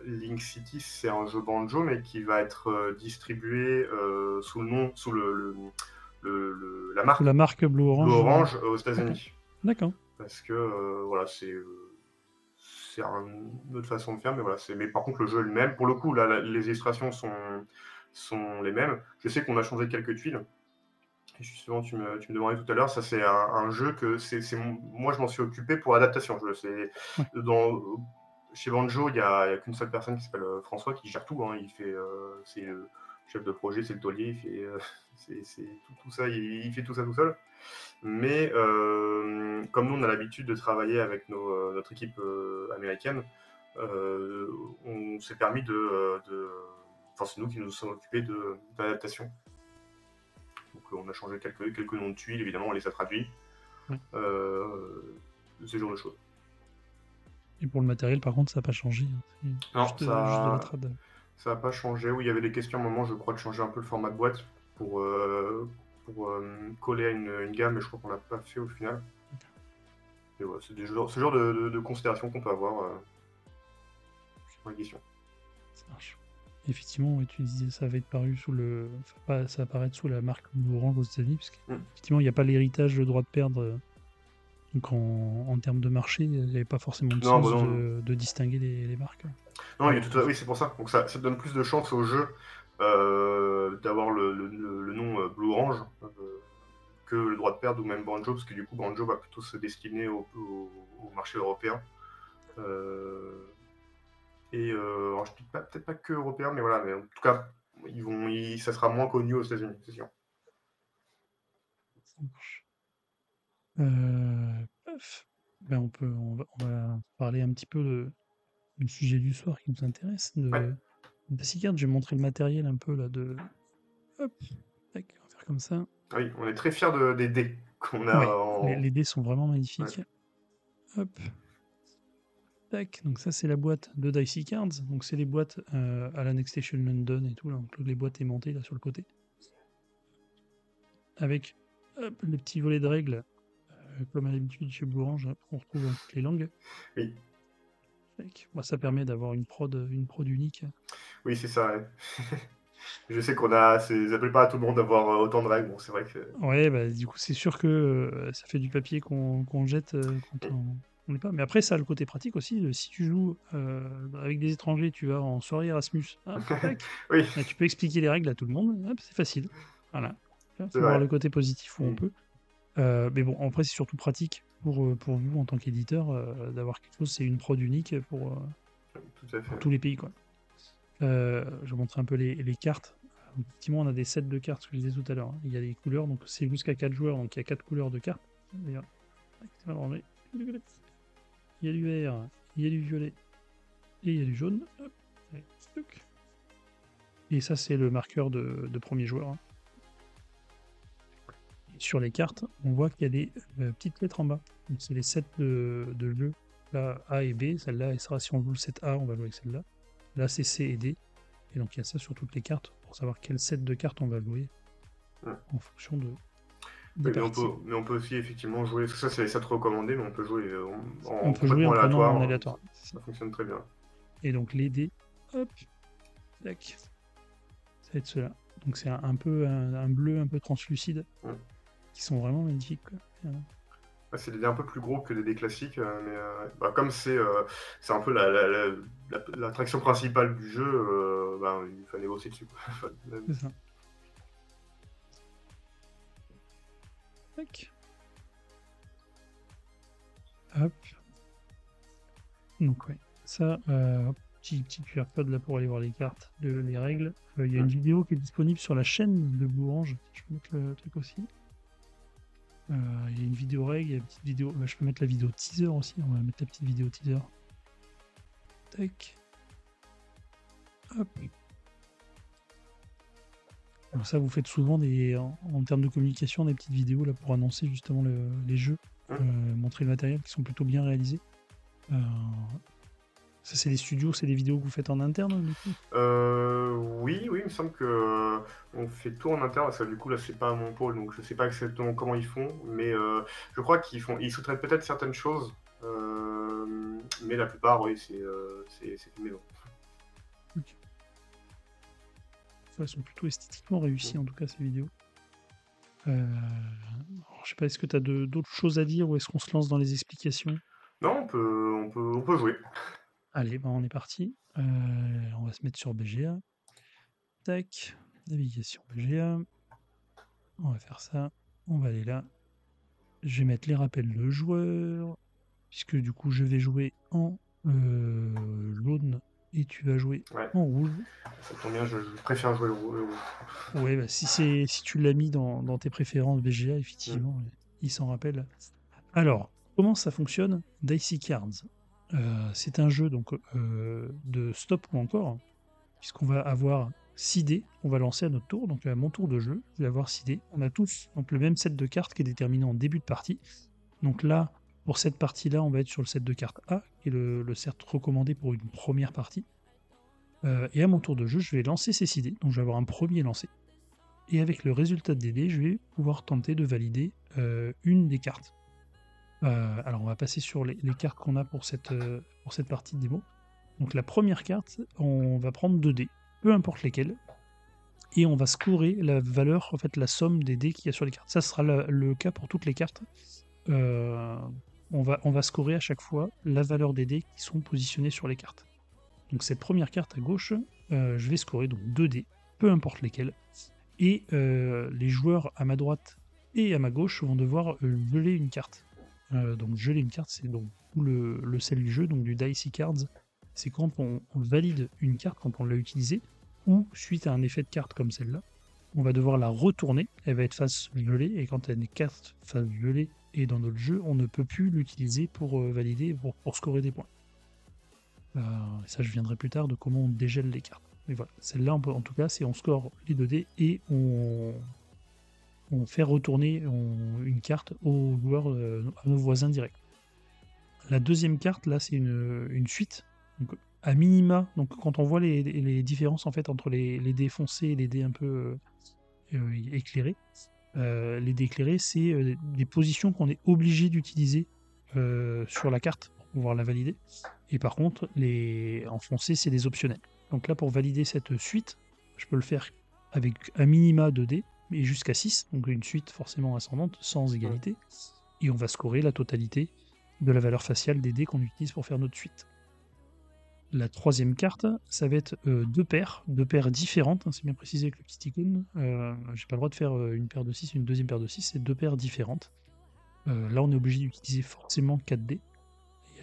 Link City, c'est un jeu banjo, mais qui va être distribué sous le nom, sous la Sous la marque marque Blue Blue Orange, Orange aux OK, États-Unis. d'accord. Parce que voilà, c'est une autre façon de faire, mais voilà. Mais par contre, le jeu est le même. Pour le coup, là, les illustrations sont les mêmes. Je sais qu'on a changé quelques tuiles. Et justement, tu me demandais tout à l'heure, ça c'est un jeu que moi je m'en suis occupé pour l'adaptation. Ouais. Dans, chez Banjo, il y a qu'une seule personne qui s'appelle François qui gère tout. Hein. C'est le chef de projet, c'est le taulier, il fait, c'est tout ça, il fait tout ça tout seul. Mais comme nous, on a l'habitude de travailler avec notre équipe américaine, euh, on s'est permis enfin, c'est nous qui nous sommes occupés de l'adaptation. Donc on a changé quelques noms de tuiles, évidemment, on les a traduits. Ouais. Ce genre de choses. Et pour le matériel, par contre, ça a pas changé, hein, c'est Non, juste de la trad. ça n'a pas changé. Oui, il y avait des questions à un moment, je crois, de changer un peu le format de boîte pour coller à une gamme, mais je crois qu'on l'a pas fait au final. Et voilà, c'est ce genre de considération qu'on peut avoir sur la question. Ça marche. Effectivement, ouais, tu disais ça va être paru ça va apparaître sous la marque Blue Orange aux États-Unis, parce Mm. qu'effectivement, il n'y a pas l'héritage, le droit de perdre. Donc en termes de marché, il n'y avait pas forcément de Non, bah sens non, de distinguer les marques. non, Ouais, donc, oui, c'est pour ça. Donc ça donne plus de chance au jeu d'avoir le nom Blue Orange que le droit de perdre ou même Banjo, parce que du coup Banjo va plutôt se destiner au marché européen. Euh, alors, je dis peut-être pas que européen, mais voilà, mais en tout cas, ça sera moins connu aux États-Unis, c'est sûr. ça marche. Paf. Ben on va parler un petit peu du sujet du soir qui nous intéresse, Ouais. de Dacicards. Je vais montrer le matériel un peu là hop, tac, on va faire comme ça. Oui, on est très fiers des dés qu'on a Ouais, en. les dés sont vraiment Ouais. magnifiques. Hop, tac. Donc ça c'est la boîte de Dicey Cards. Donc c'est les boîtes à la Next Station London et tout. Là. Donc les boîtes aimantées là sur le côté. Avec hop, les petits volets de règles, comme à l'habitude chez Bourange, on retrouve dans toutes les langues. Oui, Tac. Bah, ça permet d'avoir une prod unique. oui, c'est ça. Ouais. Je sais ça plaît pas à tout le monde d'avoir autant de règles. Bon, c'est vrai que. Ouais, bah, du coup, c'est sûr que ça fait du papier qu'on jette quand on n'est pas. Mais après, ça a le côté pratique aussi. Si tu joues avec des étrangers, tu vas en soirée Erasmus, hop, tac, Oui, là, tu peux expliquer les règles à tout le monde, hop, c'est facile. Voilà. Il c'est faut voir le vrai. côté positif où on Mm. peut. Mais bon, après, c'est surtout pratique pour vous en tant qu'éditeur d'avoir quelque chose, c'est une prod unique Tout à fait. pour tous les pays, quoi. Je vais montrer un peu les cartes. Effectivement, on a des sets de cartes, ce que je disais tout à l'heure. Hein. Il y a des couleurs, donc c'est jusqu'à 4 joueurs, donc il y a 4 couleurs de cartes. D'ailleurs, c'est mal rangé. Il y a du vert, il y a du violet, Et il y a du jaune. Hop. Allez, stuc. Et ça, c'est le marqueur de premier joueur. Hein. Sur les cartes, on voit qu'il y a des petites lettres en bas. Donc c'est les sets de jeu. Là, A et B. Celle-là, elle sera, si on joue le set A, on va jouer avec celle-là. Là, c'est C et D. Et donc il y a ça sur toutes les cartes pour savoir quel set de cartes on va jouer en fonction des parties. Mais on peut aussi effectivement jouer. Ça, c'est les sets recommandés, mais on peut jouer on peut jouer en prenant en aléatoire. Ça fonctionne très bien. Et donc les dés, hop, tac. Ça va être cela. Donc c'est un peu un bleu un peu translucide. Qui sont vraiment magnifiques. Quoi. C'est des dés un peu plus gros que des dés classiques, mais comme c'est un peu l'attraction principale du jeu, il fallait négocier dessus. C'est ça. Tac. Hop. Donc ouais, ça, petit QR code là pour aller voir les cartes, les règles. Il y a une vidéo qui est disponible sur la chaîne de Blue Orange. Je peux mettre le truc aussi. Il y a une vidéo règle, il y a une petite vidéo. Je peux mettre la vidéo teaser aussi. On va mettre la petite vidéo teaser. Tac. Hop. Alors ça, vous faites souvent en termes de communication des petites vidéos là pour annoncer justement les jeux, montrer le matériel qui sont plutôt bien réalisés. Ça, c'est les studios, c'est des vidéos que vous faites en interne du coup Oui, il me semble que on fait tout en interne, parce que du coup là c'est pas mon pôle, donc je sais pas exactement comment ils font, mais je crois ils sous-traitent peut-être certaines choses, mais la plupart, oui, c'est filmé. Okay. Elles sont plutôt esthétiquement réussies en tout cas ces vidéos. Alors, je sais pas, est-ce que tu as d'autres choses à dire ou est-ce qu'on se lance dans les explications? Non, on peut jouer. Allez, on est parti. On va se mettre sur BGA. Tac, navigation BGA. On va faire ça. On va aller là. Je vais mettre les rappels de joueurs. Puisque du coup, je vais jouer en jaune et tu vas jouer en rouge. Ça tombe bien, je préfère jouer le rouge. Ouais, si tu l'as mis dans tes préférences BGA, effectivement, il s'en rappelle. Alors, comment ça fonctionne Dicey Cards. C'est un jeu donc de stop ou encore, puisqu'on va avoir 6 dés, on va lancer à notre tour, donc à mon tour de jeu, je vais avoir 6 dés. On a tous donc, le même set de cartes qui est déterminé en début de partie. Donc là, pour cette partie-là, on va être sur le set de cartes A, qui est le set recommandé pour une première partie. Et à mon tour de jeu, je vais lancer ces 6 dés, donc je vais avoir un premier lancé. Et avec le résultat des dés, je vais pouvoir tenter de valider une des cartes. Alors on va passer sur les cartes qu'on a pour cette partie de démo. Donc la première carte, on va prendre 2 dés, peu importe lesquels, et on va scorer la valeur, en fait la somme des dés qu'il y a sur les cartes. Ça sera le cas pour toutes les cartes. On va scorer à chaque fois la valeur des dés qui sont positionnés sur les cartes. Donc cette première carte à gauche, je vais scorer donc 2 dés, peu importe lesquels, et les joueurs à ma droite et à ma gauche vont devoir geler une carte. Donc geler une carte, c'est donc le sel du jeu, donc du Dicey Cards. C'est quand on valide une carte, quand on l'a utilisée, ou suite à un effet de carte comme celle-là, on va devoir la retourner, elle va être face gelée, et quand elle est carte face gelée et dans notre jeu, on ne peut plus l'utiliser pour valider, pour scorer des points. Ça, je viendrai plus tard de comment on dégèle les cartes. Mais voilà, celle-là, en tout cas, c'est on score les 2 dés et on fait retourner une carte aux joueurs, à nos voisins directs. La deuxième carte, là, c'est une suite. Donc, à minima, donc quand on voit les différences en fait entre les dés foncés et les dés un peu éclairés, les dés éclairés, c'est des positions qu'on est obligé d'utiliser sur la carte pour pouvoir la valider. Et par contre, en foncé, c'est des optionnels. Donc là, pour valider cette suite, je peux le faire avec un minima de dés, et jusqu'à 6, donc une suite forcément ascendante, sans égalité, et on va scorer la totalité de la valeur faciale des dés qu'on utilise pour faire notre suite. La troisième carte, ça va être 2 paires différentes, hein, c'est bien précisé avec le petit icône. J'ai pas le droit de faire une paire de 6 et une deuxième paire de 6, c'est 2 paires différentes. Là, on est obligé d'utiliser forcément 4 dés,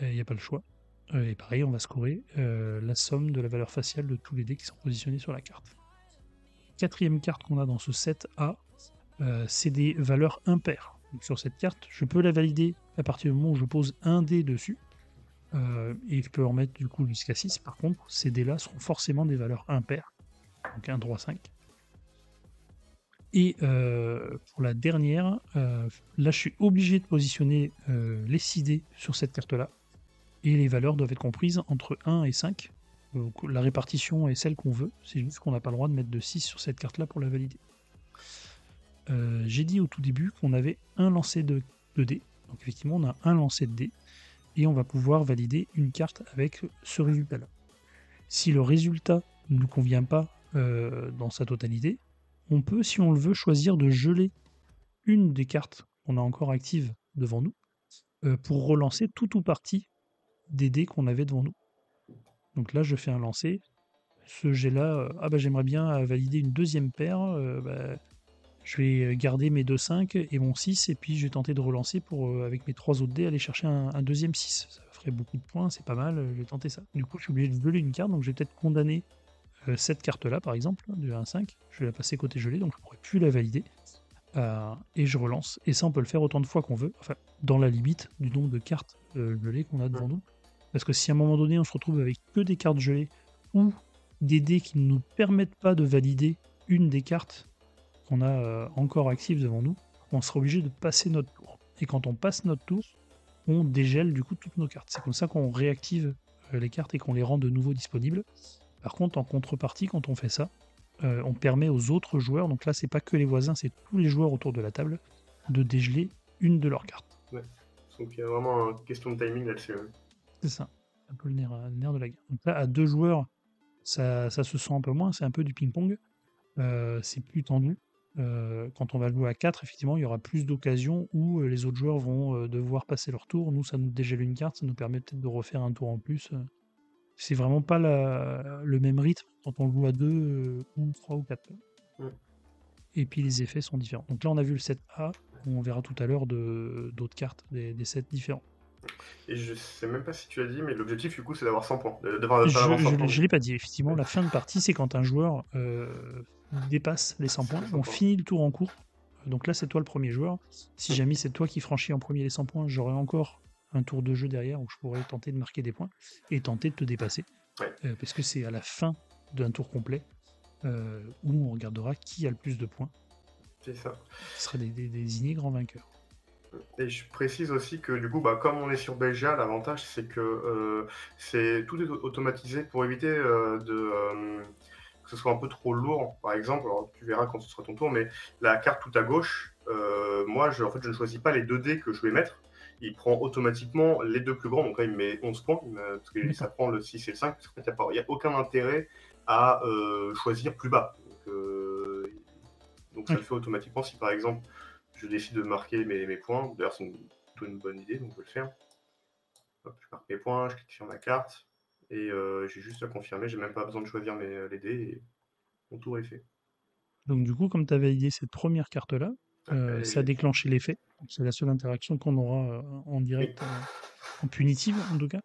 il n'y a pas le choix. Et pareil, on va scorer la somme de la valeur faciale de tous les dés qui sont positionnés sur la carte. Quatrième carte qu'on a dans ce set A, c'est des valeurs impaires. Donc sur cette carte, je peux la valider à partir du moment où je pose un dé dessus. Et je peux en mettre du coup jusqu'à 6. Par contre, ces dés-là seront forcément des valeurs impaires. Donc 1, 3, 5. Et pour la dernière, là je suis obligé de positionner les 6 dés sur cette carte-là. Et les valeurs doivent être comprises entre 1 et 5. Donc la répartition est celle qu'on veut. C'est juste qu'on n'a pas le droit de mettre de 6 sur cette carte-là pour la valider. J'ai dit au tout début qu'on avait un lancer de dés. Donc effectivement, on a un lancer de dés. Et on va pouvoir valider une carte avec ce résultat-là. Si le résultat ne nous convient pas dans sa totalité, on peut, si on le veut, choisir de geler une des cartes qu'on a encore actives devant nous pour relancer tout ou partie des dés qu'on avait devant nous. Donc là, je fais un lancer. Ce jet-là, j'aimerais bien valider une deuxième paire. Je vais garder mes 2 5 et mon 6, et puis je vais tenter de relancer pour, avec mes 3 autres dés, aller chercher un deuxième 6. Ça ferait beaucoup de points, c'est pas mal, je vais tenter ça. Du coup, je suis obligé de geler une carte, donc je vais peut-être condamner cette carte-là, par exemple, de 1 5. Je vais la passer côté gelé, donc je ne pourrai plus la valider. Et je relance. Et ça, on peut le faire autant de fois qu'on veut, enfin, dans la limite du nombre de cartes gelées qu'on a devant nous. Parce que si à un moment donné, on se retrouve avec que des cartes gelées, ou des dés qui ne nous permettent pas de valider une des cartes qu'on a encore actives devant nous, on sera obligé de passer notre tour. Et quand on passe notre tour, on dégèle du coup toutes nos cartes. C'est comme ça qu'on réactive les cartes et qu'on les rend de nouveau disponibles. Par contre, en contrepartie, quand on fait ça, on permet aux autres joueurs, donc là c'est pas que les voisins, c'est tous les joueurs autour de la table, de dégeler une de leurs cartes. Ouais. Donc il y a vraiment une question de timing là-dessus. C'est ça, un peu le nerf de la guerre. Donc là, à 2 joueurs, ça se sent un peu moins, c'est un peu du ping-pong. C'est plus tendu. Quand on va jouer à 4, effectivement, il y aura plus d'occasions où les autres joueurs vont devoir passer leur tour. Nous, ça nous dégèle une carte, ça nous permet peut-être de refaire un tour en plus. C'est vraiment pas le même rythme quand on joue à 2 ou 3 ou 4. Et puis les effets sont différents. Donc là, on a vu le set A, on verra tout à l'heure d'autres cartes, des sets différents. Et je sais même pas si tu as dit, mais l'objectif du coup c'est d'avoir 100 points. D'avoir Je pas 100 ne points. l'ai pas dit, effectivement, Ouais. la fin de partie, c'est quand un joueur dépasse les 100 points, on finit le tour en cours. Donc là, c'est toi le premier joueur. Si jamais c'est toi qui franchis en premier les 100 points, j'aurai encore un tour de jeu derrière où je pourrais tenter de marquer des points et tenter de te dépasser. Ouais. Parce que c'est à la fin d'un tour complet où on regardera qui a le plus de points. C'est ça. Qui sera désigné grand vainqueur. Et je précise aussi que du coup, comme on est sur BGA, l'avantage c'est que tout est automatisé pour éviter que ce soit un peu trop lourd. Par exemple, alors, tu verras quand ce sera ton tour, mais la carte tout à gauche, moi je ne choisis pas les 2 dés que je vais mettre. Il prend automatiquement les 2 plus grands, donc là il met 11 points, parce que ça prend le 6 et le 5, parce qu'en fait il n'y a aucun intérêt à choisir plus bas. Donc ça le fait automatiquement si par exemple je décide de marquer mes points. D'ailleurs, c'est plutôt une bonne idée, donc je vais le faire. Hop, je marque mes points, je clique sur ma carte, et j'ai juste à confirmer. J'ai même pas besoin de choisir les dés, et mon tour est fait. Donc du coup, comme tu as validé cette première carte-là, ça a déclenché l'effet. C'est la seule interaction qu'on aura en direct, en punitive en tout cas.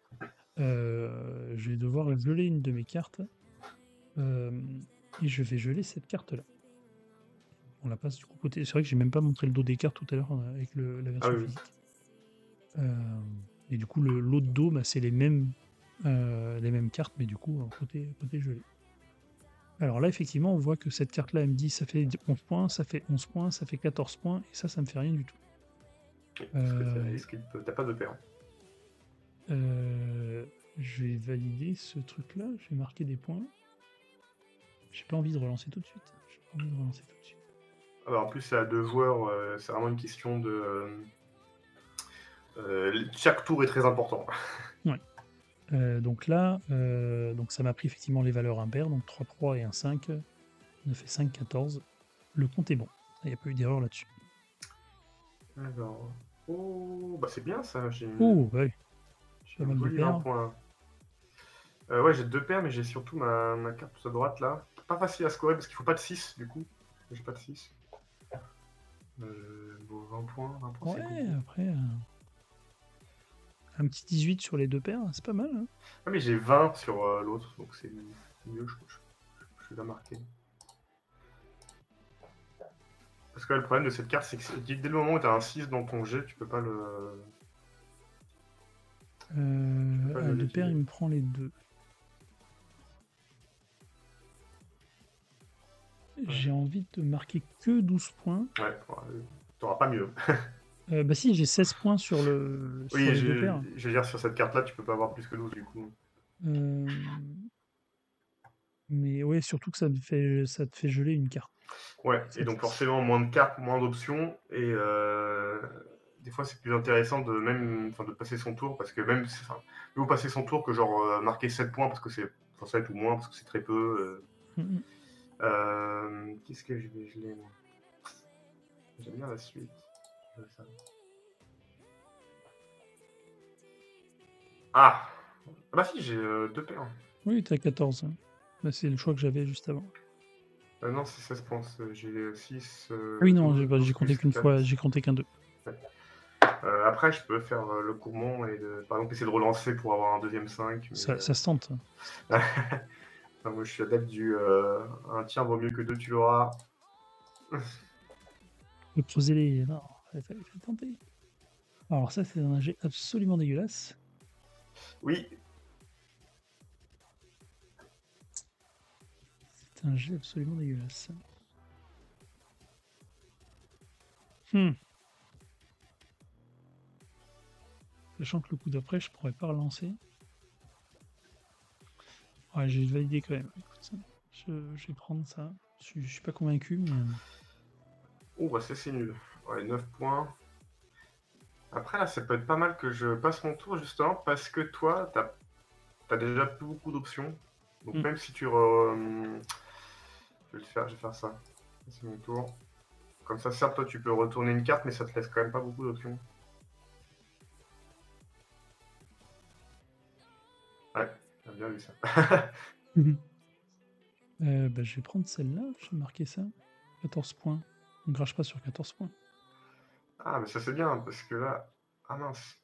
Je vais devoir geler une de mes cartes. Et je vais geler cette carte-là. On la passe du coup côté. C'est vrai que j'ai même pas montré le dos des cartes tout à l'heure avec la version physique. Et du coup, l'autre dos, c'est les mêmes cartes, mais du coup, côté gelé. Alors là, effectivement, on voit que cette carte-là, elle me dit ça fait 11 points, ça fait 11 points, ça fait 14 points, et ça me fait rien du tout. Parce que t'as pas de paire. Je vais valider ce truc-là, je vais marquer des points. J'ai pas envie de relancer tout de suite. Alors, en plus, c'est à 2 joueurs, c'est vraiment une question de... chaque tour est très important. Ouais. Donc là, ça m'a pris effectivement les valeurs impaires, donc 3, 3 et un 5, on a fait 5, 14. Le compte est bon, il n'y a pas eu d'erreur là-dessus. Alors, c'est bien ça. J'ai ouais. pas mal de paires. Ouais, j'ai 2 paires, mais j'ai surtout ma carte à droite là. Pas facile à scorer parce qu'il faut pas de 6 du coup. J'ai pas de 6. 20 points, 20 points, ouais, après, un petit 18 sur les 2 paires, c'est pas mal. Hein. Ah, mais j'ai 20 sur l'autre, donc c'est mieux, je vais la marquer. Parce que le problème de cette carte, c'est que dès le moment où tu as un 6 dans ton jet, tu peux pas le... Pas À le 2 paires, liquider. il me prend les 2. J'ai envie de marquer que 12 points. Ouais, t'auras pas mieux. Bah si, j'ai 16 points sur Oui, les 2 paires. je veux dire, sur cette carte-là, tu peux pas avoir plus que 12 du coup. Euh, Mais ouais, surtout que ça te fait geler une carte. Ouais, et Ça te- donc forcément, moins de cartes, moins d'options, et des fois, c'est plus intéressant de même, enfin, de passer son tour, parce que même, enfin, mieux vaut passer son tour que genre marquer 7 points, parce que c'est, enfin 7 ou moins, parce que c'est très peu. Mhm. Qu'est-ce que je vais geler, moi? J'aime bien la suite. Ça. Ah! Ah bah si, j'ai 2 paires. Oui, t'as 14. Hein. Bah, c'est le choix que j'avais juste avant. Non, c'est 16 points. J'ai 6, Ah oui, non, 12 j'ai compté plus qu'une 4. fois, j'ai compté qu'un 2. Ouais. Après, je peux faire le gourmand et par exemple essayer de relancer pour avoir un deuxième 5. Mais, Ça se tente. enfin, moi, je suis adepte du un tiers vaut mieux que deux, tu l'auras. De creuser les. Non, il fallait tenter. Alors, ça, c'est un jet absolument dégueulasse. Oui, C'est un jet absolument dégueulasse. Sachant que le coup d'après, je pourrais pas relancer. Ouais, j'ai validé quand même. Écoute, je vais prendre ça. Je suis pas convaincu, mais. oh, bah ça c'est nul. Ouais, 9 points. Après, là, ça peut être pas mal que je passe mon tour, justement, parce que toi, t'as déjà plus beaucoup d'options. Donc, même si tu. Je vais le faire, je vais faire ça. C'est mon tour. Comme ça, certes, toi, tu peux retourner une carte, mais ça te laisse quand même pas beaucoup d'options. Ouais, t'as bien vu ça. Bah, je vais prendre celle-là, je vais marquer ça. 14 points. On ne crache pas sur 14 points. Ah, mais ça c'est bien, parce que là. Ah mince.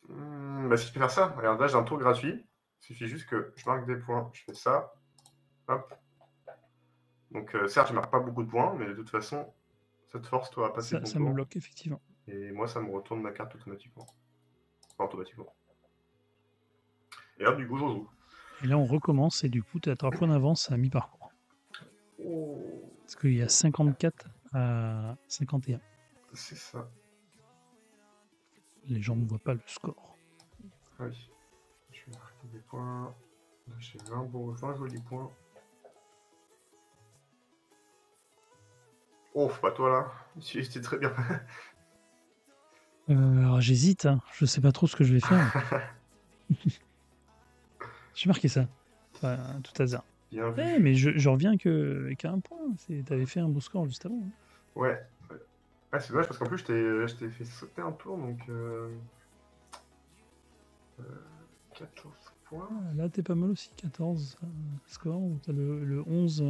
Bah, si je peux faire ça, regarde, là j'ai un tour gratuit. Il suffit juste que je marque des points. Je fais ça. Hop. Donc, certes, je marque pas beaucoup de points, mais de toute façon, ça te force toi à passer ton Ça me tour. bloque, effectivement. Et moi, ça me retourne ma carte automatiquement. Enfin, automatiquement. Et hop, du coup, je joue. Et là, on recommence, et du coup, tu as 3 points d'avance à mi-parcours. Oh, Parce qu'il y a 54 à 51. c'est ça. Les gens ne voient pas le score. Oui. Je vais marquer des points. Là, j'ai 20 jolis points. Oh, pas toi là. C'était très bien. Alors, j'hésite, hein. Je sais pas trop ce que je vais faire. J'ai marqué ça. Enfin, tout hasard. Bien vu. Mais je reviens qu'à un point. T'avais fait un beau score juste avant. Hein. Ouais. Ah, c'est dommage parce qu'en plus, je t'ai fait sauter un tour, donc. 14 points. Ah, là, t'es pas mal aussi. 14 score. Ou t'as le 11.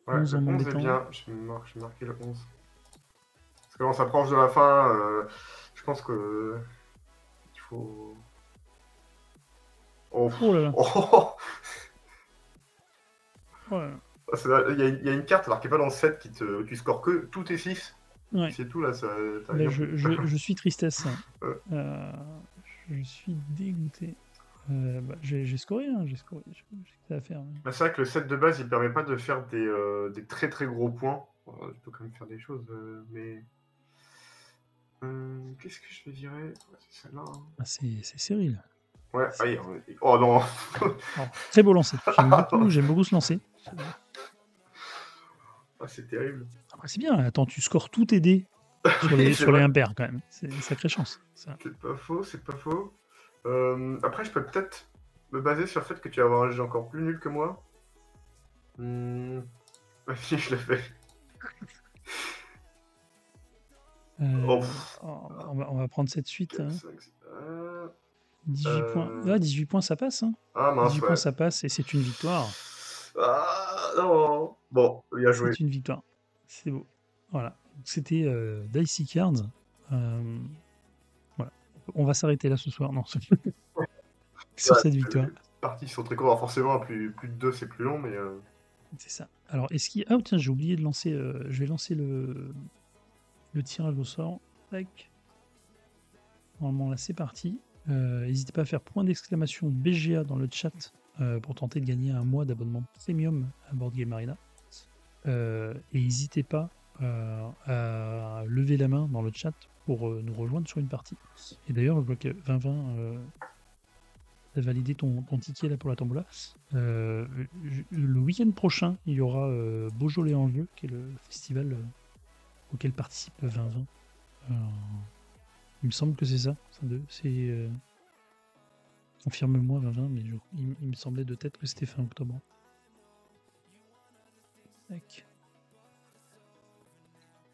Ouais, 11 le en 11 est m'embêtant. bien. Je vais marquer le 11. Parce que quand on s'approche de la fin, je pense que. Il faut. Oh, Oh là là. oh. Oh là là. Il y a une carte, alors qui n'est pas dans le set, où tu scores que tous tes 6. Ouais. C'est tout là, ça. Là, je suis tristesse. Hein. Ouais. Je suis dégoûté. Bah, j'ai scoré, hein, j'ai scoré. J'ai que ça à faire. Hein. Bah, c'est vrai que le set de base, il permet pas de faire des très très gros points. Tu peux quand même faire des choses, mais. Qu'est-ce que je vais virer? Ouais, c'est celle-là. Hein. Ah, c'est serré là. Ouais, allez. Oh non. Alors, très beau lancer. J'aime beaucoup ce lancer. Ah, c'est terrible. Après, c'est bien. Attends, tu scores tous tes dés Oui, sur les impairs quand même. C'est une sacrée chance. Ça. C'est pas faux, c'est pas faux. Après, je peux peut-être me baser sur le fait que tu vas avoir un jeu encore plus nul que moi. Si, je l'ai fait. Oh, On va prendre cette suite. 4, Hein. 5, 18 points. Ah, 18 points, ça passe. Hein. Ah mince, 18 ouais. points, ça passe et c'est une victoire. Ah non. Bon, bien joué. C'est une victoire. C'est beau. Voilà. C'était Dicey Cards. Voilà. On va s'arrêter là ce soir. Non, sur cette victoire. Les parties sont très courtes. Alors forcément, plus de 2, c'est plus long, mais... C'est ça. Alors, est-ce qu'il... Ah, tiens, j'ai oublié de lancer... je vais lancer le tirage au sort. Tac. Normalement, là, c'est parti. N'hésitez pas à faire point d'exclamation BGA dans le chat pour tenter de gagner un mois d'abonnement premium à Board Game Arena. Et n'hésitez pas à lever la main dans le chat pour nous rejoindre sur une partie. Et d'ailleurs, je vois que 2020 a validé ton ticket là pour la tombola. Le week-end prochain, il y aura Beaujolais en jeu, qui est le festival auquel participe 2020. Il me semble que c'est ça. C'est confirme-moi 2020, mais il me semblait de tête que c'était fin octobre. Tac.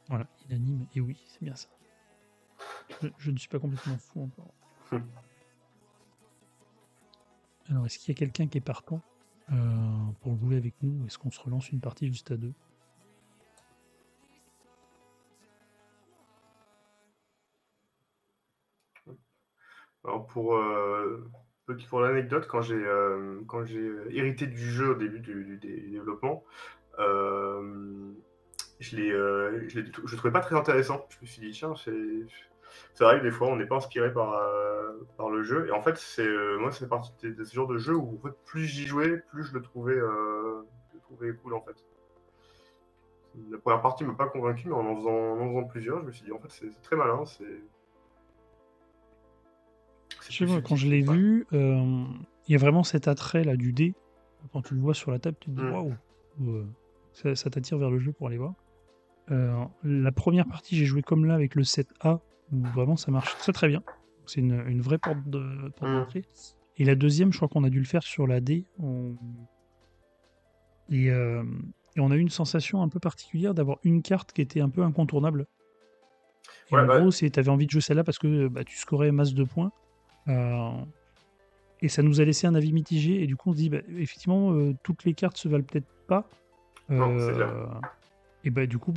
Voilà, il anime, et oui, c'est bien ça. Je ne suis pas complètement fou encore. Alors, est-ce qu'il y a quelqu'un qui est partant pour jouer avec nous? Est-ce qu'on se relance une partie juste à deux? Alors pour l'anecdote, quand j'ai hérité du jeu au début du développement, je le trouvais pas très intéressant. Je me suis dit, tiens, ça arrive des fois, on n'est pas inspiré par le jeu. Et en fait, moi, c'est partie de ce genre de jeu où en fait, plus j'y jouais, plus je le trouvais cool en fait. La première partie m'a pas convaincu, mais en faisant plusieurs, je me suis dit, en fait, c'est très malin. Je sais pas, quand je l'ai vu, il y a vraiment cet attrait là du dé. Quand tu le vois sur la table, tu te dis waouh, ça t'attire vers le jeu pour aller voir. La première partie, j'ai joué comme là avec le 7A, où vraiment ça marche très très bien. C'est une vraie porte d'entrée. Et la deuxième, je crois qu'on a dû le faire sur la D. Et on a eu une sensation un peu particulière d'avoir une carte qui était un peu incontournable. Et en gros, tu avais envie de jouer celle-là parce que tu scorais masse de points. Et ça nous a laissé un avis mitigé. Et du coup, on se dit, effectivement, toutes les cartes se valent peut-être pas. Non, c'est clair. Et du coup,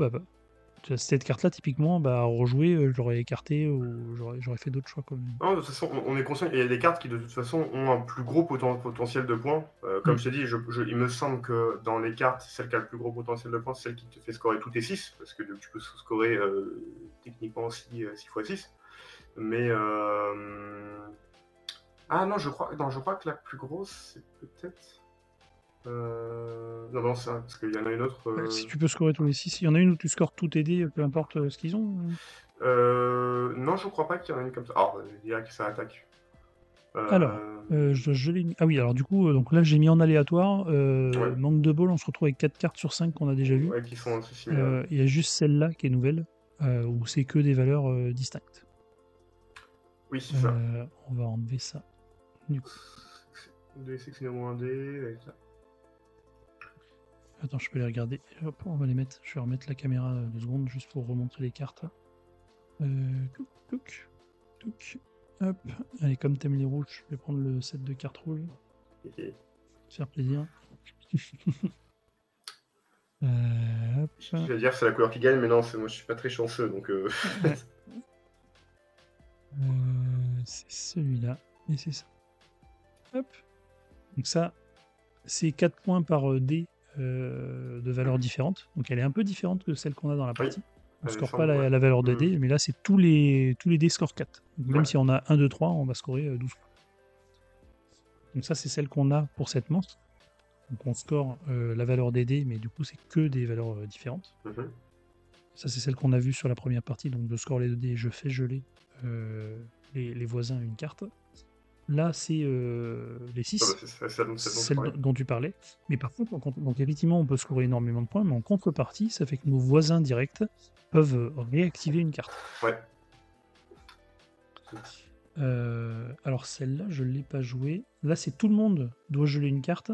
cette carte-là, typiquement, à rejouer, je l'aurais écarté ou j'aurais fait d'autres choix. Non, de toute façon, on est conscient qu'il y a des cartes qui, de toute façon, ont un plus gros potentiel de points. Comme je t'ai dit, il me semble que dans les cartes, celle qui a le plus gros potentiel de points, c'est celle qui te fait scorer tous tes 6, parce que tu peux scorer techniquement 6 x 6. Mais. Ah non, je crois que la plus grosse, c'est peut-être. Non, c'est parce qu'il y en a une autre. Si tu peux scorer tous les 6, il y en a une où tu scores tous tes dés, peu importe ce qu'ils ont. Non, je crois pas qu'il y en a une comme ça. Alors, je dirais que ça attaque. Alors, je l'ai mis. Ah oui, alors du coup, donc là j'ai mis en aléatoire. Manque de bol, on se retrouve avec 4 cartes sur 5 qu'on a déjà vues. Ouais, qui sont assez similaires. Il y a juste celle-là qui est nouvelle, où c'est que des valeurs distinctes. Oui, c'est ça. On va enlever ça. Du coup. D6-1D, ça. Attends, je peux les regarder. Hop, on va les mettre. Je vais remettre la caméra 2 secondes juste pour remontrer les cartes. Touc. Hop. Allez, comme t'aimes les rouges, je vais prendre le set de cartes rouges. Se faire plaisir. Hop. Je vais dire c'est la couleur qui gagne, mais non, moi je suis pas très chanceux, donc. C'est celui-là, et c'est ça. Hop. Donc ça, c'est 4 points par dé de valeurs différentes. Donc elle est un peu différente que celle qu'on a dans la partie. On ne score pas la valeur de dés, mais là c'est tous les dés score 4. Donc même si on a 1, 2, 3, on va scorer 12 points. Donc ça c'est celle qu'on a pour cette monstre. Donc on score la valeur des dés, mais du coup c'est que des valeurs différentes. Ça c'est celle qu'on a vue sur la première partie, donc je score les 2 dés, je fais geler les voisins une carte. Là, c'est les 6, celle dont tu parlais. Mais par contre, donc effectivement, on peut scorer énormément de points, mais en contrepartie, ça fait que nos voisins directs peuvent réactiver une carte. Ouais. Alors celle-là, je ne l'ai pas jouée. Là, c'est tout le monde doit geler une carte.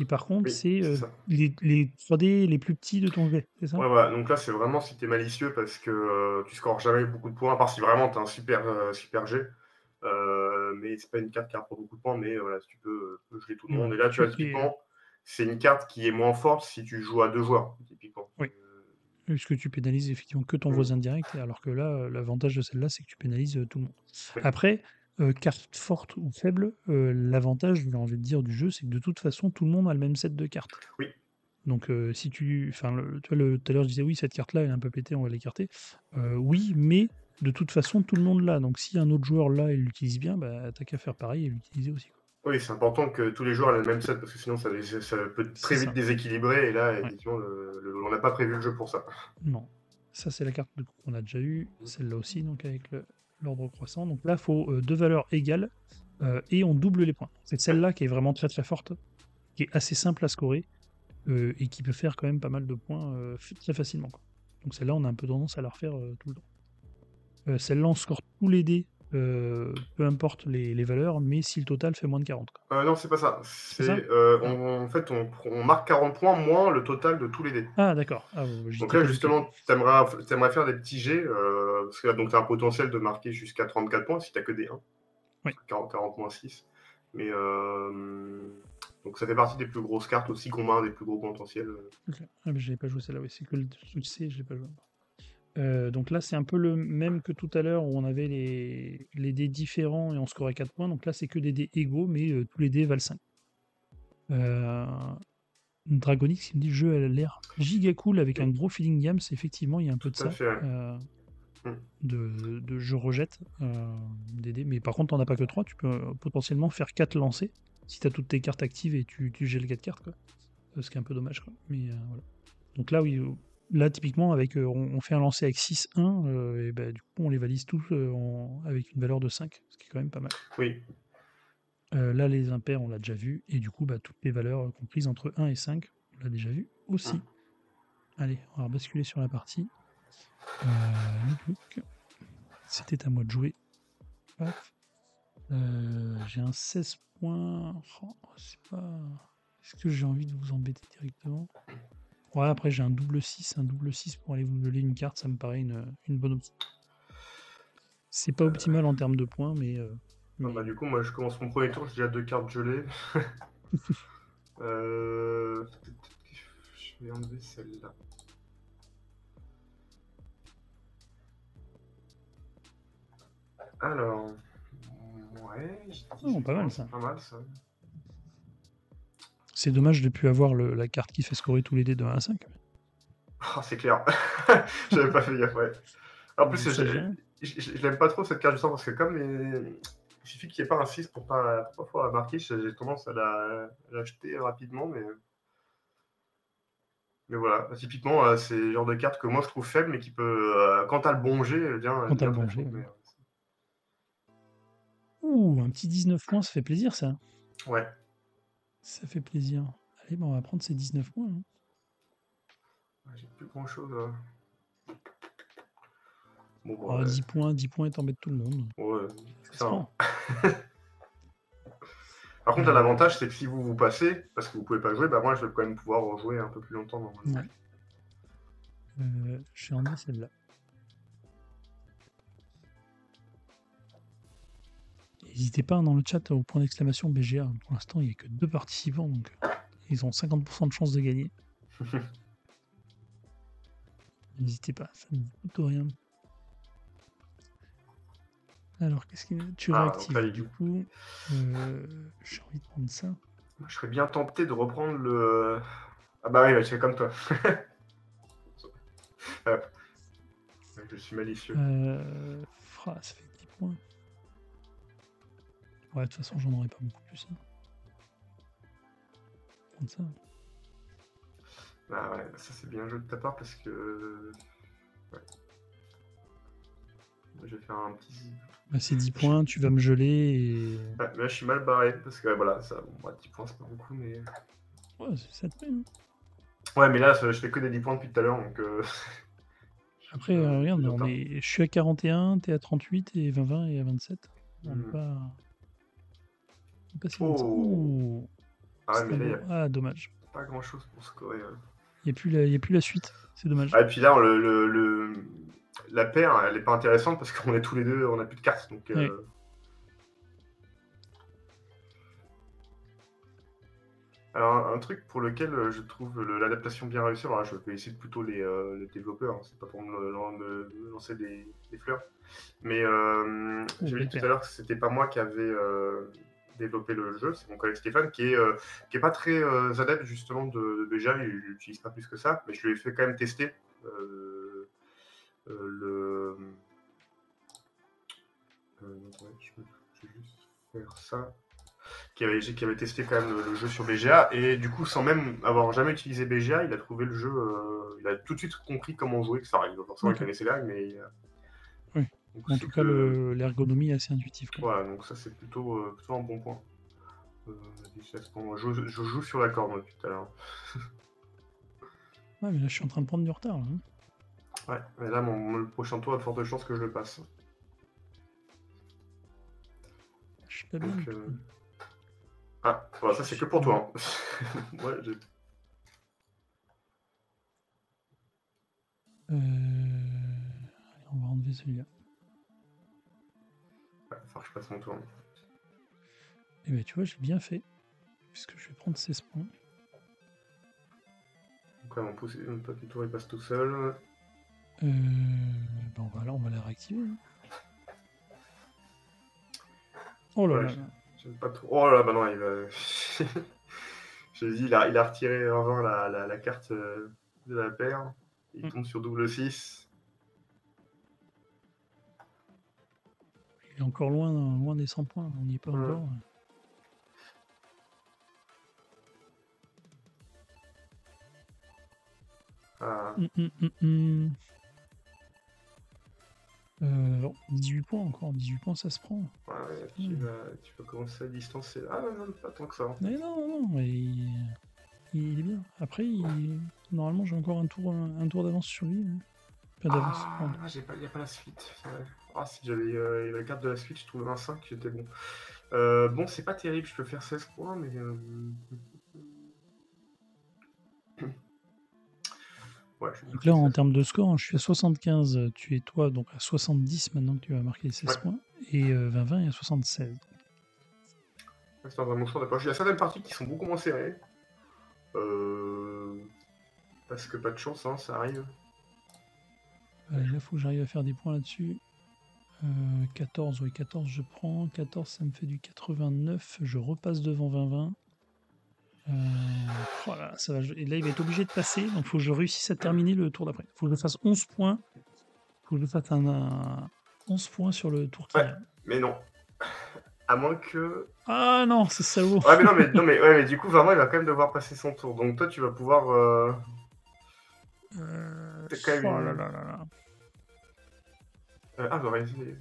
Et par contre, c'est les 3D les plus petits de ton jet, c'est ça? Ouais, voilà. Donc là, c'est vraiment si t'es malicieux parce que tu scores jamais beaucoup de points, à part si vraiment t'as un super jet. Mais c'est pas une carte qui rapporte beaucoup de points, mais voilà, tu peux geler tout le monde. Et là, tu vois, typiquement, c'est une carte qui est moins forte si tu joues à 2 joueurs, typiquement. Oui. Puisque tu pénalises effectivement que ton voisin direct, alors que là, l'avantage de celle-là, c'est que tu pénalises tout le monde. Oui. Après, carte forte ou faible, l'avantage, j'ai envie de dire, du jeu, c'est que de toute façon, tout le monde a le même set de cartes. Oui. Donc, si tu vois, tout à l'heure, je disais, oui, cette carte-là, elle est un peu pétée, on va l'écarter. Oui, mais de toute façon, tout le monde l'a. Donc si un autre joueur l'a et l'utilise bien, bah, t'as qu'à faire pareil et l'utiliser aussi, quoi. Oui, c'est important que tous les joueurs aient le même set parce que sinon ça peut C'est très vite ça. déséquilibrer et là, Ouais. effectivement, on n'a pas prévu le jeu pour ça. Non. Ça, c'est la carte qu'on a déjà eue. Celle-là aussi, donc avec l'ordre croissant. Donc là, il faut deux valeurs égales et on double les points. C'est celle-là qui est vraiment très très forte, qui est assez simple à scorer et qui peut faire quand même pas mal de points très facilement, quoi. Donc celle-là, on a un peu tendance à la refaire tout le temps. Celle-là, on score tous les dés, peu importe les valeurs, mais si le total fait moins de 40, quoi. Non, c'est pas ça. C'est pas ça? Ah. En fait, on marque 40 points moins le total de tous les dés. Ah, d'accord. Ah, Donc j'étais là, pas du tout. justement, t'aimerais faire des petits jets, parce que là, donc, tu as un potentiel de marquer jusqu'à 34 points si tu que des 1. Oui. 40 moins 6. Mais donc ça fait partie des plus grosses cartes aussi qu'on a des plus gros potentiels. Ok. Ah, mais je n'avais pas joué celle-là, oui. C'est que le succès, je l'ai pas joué. Donc là, c'est un peu le même que tout à l'heure où on avait les dés différents et on scorait 4 points. Donc là, c'est que des dés égaux, mais tous les dés valent 5. Dragonix, il me dit le jeu a l'air giga cool avec un gros feeling games. Effectivement, il y a un peu de Tout à ça. fait. De je rejette des dés. Mais par contre, t'en as pas que 3. Tu peux potentiellement faire 4 lancers si tu as toutes tes cartes actives et tu gèles 4 cartes, quoi. Ce qui est un peu dommage, quoi. Mais voilà. Donc là, oui. Là, typiquement, on fait un lancer avec 6-1, et bah, du coup, on les valise tous avec une valeur de 5, ce qui est quand même pas mal. Oui. Là, les impairs, on l'a déjà vu, et du coup, bah, toutes les valeurs comprises entre 1 et 5, on l'a déjà vu aussi. Allez, on va basculer sur la partie. C'était à moi de jouer. Paf. J'ai un 16 points. Oh, c'est pas... Est-ce que j'ai envie de vous embêter directement? Ouais, après j'ai un double 6 pour aller vous geler une carte, ça me paraît une bonne option. C'est pas optimal en termes de points, mais... Bah, du coup, moi je commence mon premier tour, j'ai déjà 2 cartes gelées. Je vais enlever celle-là. Alors, ouais, Oh, pas mal ça. Pas mal ça. C'est dommage de ne plus avoir la carte qui fait scorer tous les dés de 1 à 5. Oh, c'est clair. J'avais pas fait gaffe, ouais. En plus, je l'aime pas trop cette carte justement parce que comme il suffit qu'il n'y ait pas un 6 pour pas pouvoir la marquer, j'ai tendance à l'acheter rapidement, mais voilà. Typiquement, c'est le genre de carte que moi je trouve faible, mais qui peut, quand t'as le bon jet, Quand t'as le très bon jet, chaud, ouais. Ouh, un petit 19 points, ça fait plaisir ça. Ouais. Ça fait plaisir. Allez, bah, on va prendre ces 19 points. Hein. J'ai plus grand chose. Bon, 10 points et t'embêtes tout le monde. Ouais, ça se prend. Par contre, l'avantage, c'est que si vous passez, parce que vous pouvez pas jouer, bah moi je vais quand même pouvoir jouer un peu plus longtemps normalement. Ouais. Je vais enlever celle-là. N'hésitez pas dans le chat au point d'exclamation BGA. Pour l'instant, il n'y a que 2 participants, donc ils ont 50% de chance de gagner. N'hésitez pas, ça ne coûte rien. Alors, qu'est-ce qu'il tu réactives du coup j'ai envie de prendre ça. Je serais bien tenté de reprendre le... Ah bah oui, c'est comme toi. Je suis malicieux. Ça fait 10 points. Ouais, de toute façon, j'en aurais pas beaucoup plus. Hein. Prendre ça. Bah ouais, ça c'est bien joué de ta part parce que... Ouais. Je vais faire un petit... Bah, c'est 10 points, tu vas me geler et... Ouais, mais là je suis mal barré parce que voilà, ça, bon, 10 points c'est pas beaucoup mais... Ouais, c'est 7 points. Hein. Ouais, mais là je fais que des 10 points depuis tout à l'heure donc... Après, regarde, je suis à 41, t'es à 38 et 20 et à 27. On n'est pas... si loin de ça. Ouh. Ah, mais là, ah, dommage. Pas grand chose pour scorer. Il n'y a plus la suite, c'est dommage. Ah, et puis là, la paire, elle n'est pas intéressante parce qu'on est tous les deux, on n'a plus de cartes. Donc, ouais. Alors, un truc pour lequel je trouve l'adaptation bien réussie, alors là, je félicite plutôt les développeurs, hein, c'est pas pour me lancer des fleurs. Mais j'ai dit tout à l'heure que c'était pas moi qui avais développé le jeu, c'est mon collègue Stéphane qui est pas très adepte justement de BGA, il l'utilise pas plus que ça, mais je lui ai fait quand même tester Attendez, je vais juste faire ça. Qui avait testé quand même le jeu sur BGA, et du coup, sans même avoir jamais utilisé BGA, il a trouvé le jeu, il a tout de suite compris comment jouer, que ça arrive. Forcément, il Ok. connaissait les règles, mais Oui. donc En c'est tout cas, que l'ergonomie est assez intuitive, quoi. voilà, donc ça c'est plutôt un bon point. 16 points. Je joue sur la corde depuis tout à l'heure. Ouais, mais là, je suis en train de prendre du retard, là, hein. Ouais, mais là, le prochain tour a de fortes chances que je le passe. Je suis pas bien Donc, du tout. Ah, voilà, ça c'est que pour toi. Hein. Ouais, Allez, on va enlever celui-là. Ouais, il va falloir que je passe mon tour. Et ben, tu vois, j'ai bien fait. Puisque je vais prendre 16 points. Donc là, mon petit tour il passe tout seul. Ben on va la réactiver, hein. Oh là Ouais, là là. j'aime pas trop. Oh là, bah non, il va. J'ai dit, il a retiré en vain la carte de la paire. Il tombe sur double 6. Il est encore loin des 100 points. On n'y est pas Ouais. encore. Ah. Bon, 18 points encore. 18 points, ça se prend. Ouais, tu vas commencer à distancer. Ah non, pas tant que ça. Mais non, mais il est bien. Après, normalement, j'ai encore un tour d'avance sur lui, hein. Pas d'avance. Ah, il n'y a pas la suite. Ah, si j'avais la carte de la suite, je trouvais un 5, j'étais bon. Bon, c'est pas terrible, je peux faire 16 points, mais. Ouais, Donc là, en termes de score, hein, je suis à 75. Tu es toi, donc à 70 maintenant que tu vas marquer les 16 points. Et 20 est à 76. C'est un vrai choix d'approche. Il y a certaines parties qui sont beaucoup moins serrées. Parce que pas de chance, hein, ça arrive. Là, il faut que j'arrive à faire des points là-dessus. 14, oui, 14 je prends. 14, ça me fait du 89. Je repasse devant 20. Voilà, ça va. Et là, il va être obligé de passer. Donc, il faut que je réussisse à terminer le tour d'après. Il faut que je fasse 11 points. Il faut que je fasse 11 points sur le tour qui vient. Mais non. À moins que. Ah non, c'est salaud. Ouais, mais mais du coup, vraiment, il va quand même devoir passer son tour. Donc, toi, tu vas pouvoir. Quand même Oh là là là là. Ah, j'aurais essayé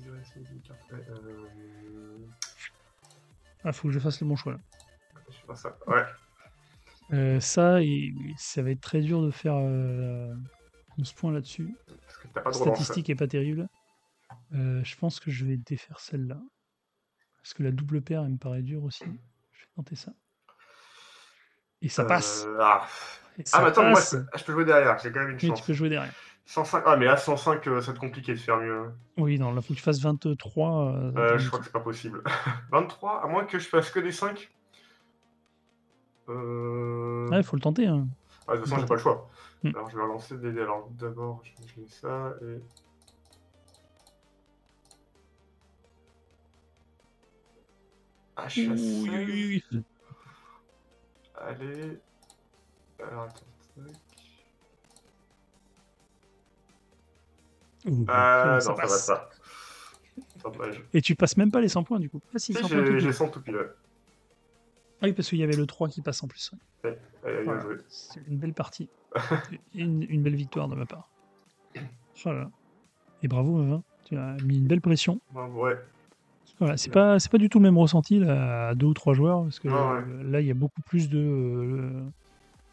une carte. Ah, faut que je fasse le bon choix là. Je sais pas ça. Ouais. Ça va être très dur de faire 11 points là-dessus. Parce que t'as pas La de relance. statistique est pas terrible. Je pense que je vais défaire celle-là. Parce que la double paire, elle me paraît dure aussi. Je vais tenter ça. Et ça passe. Et ça mais attends, moi, passe. je peux jouer derrière. J'ai quand même une Oui, chance. tu peux jouer derrière. 105. Ah, mais là, 105, ça va être compliqué de faire mieux. Oui, non, là, faut que tu fasses 23. Je crois que c'est pas possible. 23, à moins que je fasse que des 5. Ouais, faut le tenter, hein. Ah, de toute façon, j'ai pas le choix. Mm. Alors, je vais relancer des dés. Alors, d'abord, je mets ça et. Ah, je suis à 16. Allez. Alors, attends. Ah, ça non, ça va passe. pas. Dommage. Et tu passes même pas les 100 points, du coup. Ah si, 100 points tout J'ai pile. 100 tout pile. Ah oui, parce qu'il y avait le 3 qui passe en plus. Ouais. Allez, bien joué. C'est une belle partie. une belle victoire de ma part. Voilà. Et bravo, Vavin. Tu as mis une belle pression. Ouais. Voilà, c'est pas du tout le même ressenti là, à 2 ou 3 joueurs, parce que Non, ouais. là, il y a beaucoup plus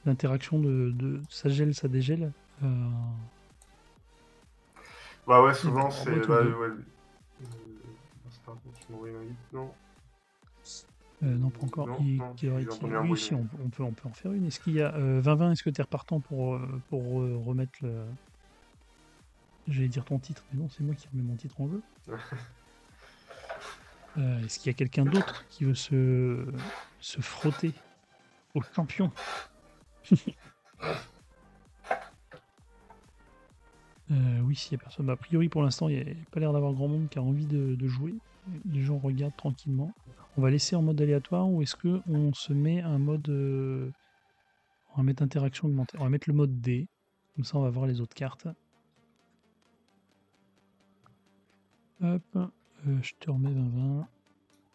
d'interaction de ça gèle, ça dégèle. Bah ouais, souvent, pour c'est. remettre Bah, au deux. ouais. Tu m'envoies une invite, non? Non, pas encore. Non, Qui j'ai aurait entendu un oui, bruit, si, mais- on peut en faire une. Est-ce qu'il y a 20 est-ce que tu es repartant pour remettre le. J'allais dire ton titre, mais non, c'est moi qui remets mon titre en jeu. Est-ce qu'il y a quelqu'un d'autre qui veut se frotter au champion? Oui, s'il n'y a personne. A priori, pour l'instant, il n'y a pas l'air d'avoir grand monde qui a envie de jouer. Les gens regardent tranquillement. On va laisser en mode aléatoire ou est-ce qu'on se met un mode. On va mettre interaction augmentée. On va mettre le mode D. Comme ça, on va voir les autres cartes. Hop. Je te remets 20-20.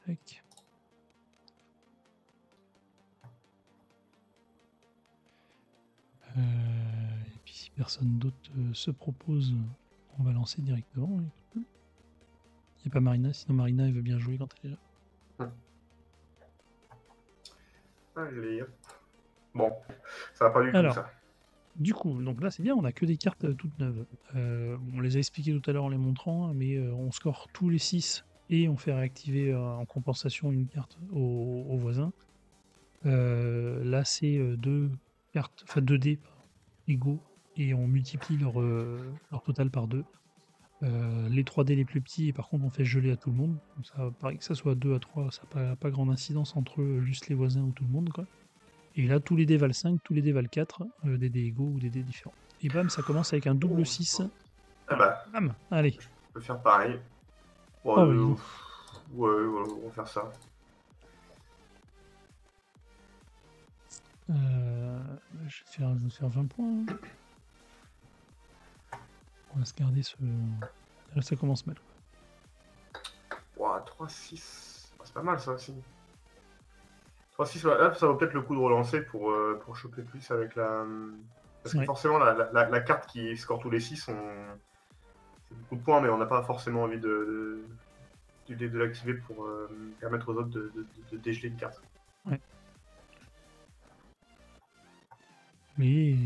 Tac. Et puis si personne d'autre se propose, on va lancer directement. Il n'y a pas Marina, sinon Marina elle veut bien jouer quand elle est là. Allez, hop. Bon, ça va pas du tout Alors, ça. du coup, donc là c'est bien, on a que des cartes toutes neuves. On les a expliquées tout à l'heure en les montrant, mais on score tous les 6 et on fait réactiver en compensation une carte au voisin. Là c'est 2 cartes, enfin 2 dés égaux et on multiplie leur total par 2. Les 3 dés les plus petits, et par contre on fait geler à tout le monde. Comme ça, pareil que ça soit 2 à 3, ça n'a pas grande incidence entre juste les voisins ou tout le monde, quoi. Et là, tous les dés valent 5, tous les dés valent 4, des dés égaux ou des dés différents. Et bam, ça commence avec un double 6. Ah bah, Bam, allez. je peux faire pareil. Bon, Oh, oui. ouais, voilà, on va faire ça. Je vais faire 20 points. Hein. On va se garder ce... Là, ça commence mal. Ouah, 3-6. C'est pas mal ça aussi. 3-6, là, ça vaut peut-être le coup de relancer pour choper plus avec la... Parce que forcément, la carte qui score tous les 6, c'est beaucoup de points, mais on n'a pas forcément envie de l'activer pour permettre aux autres de dégeler une carte. Ouais. Mais...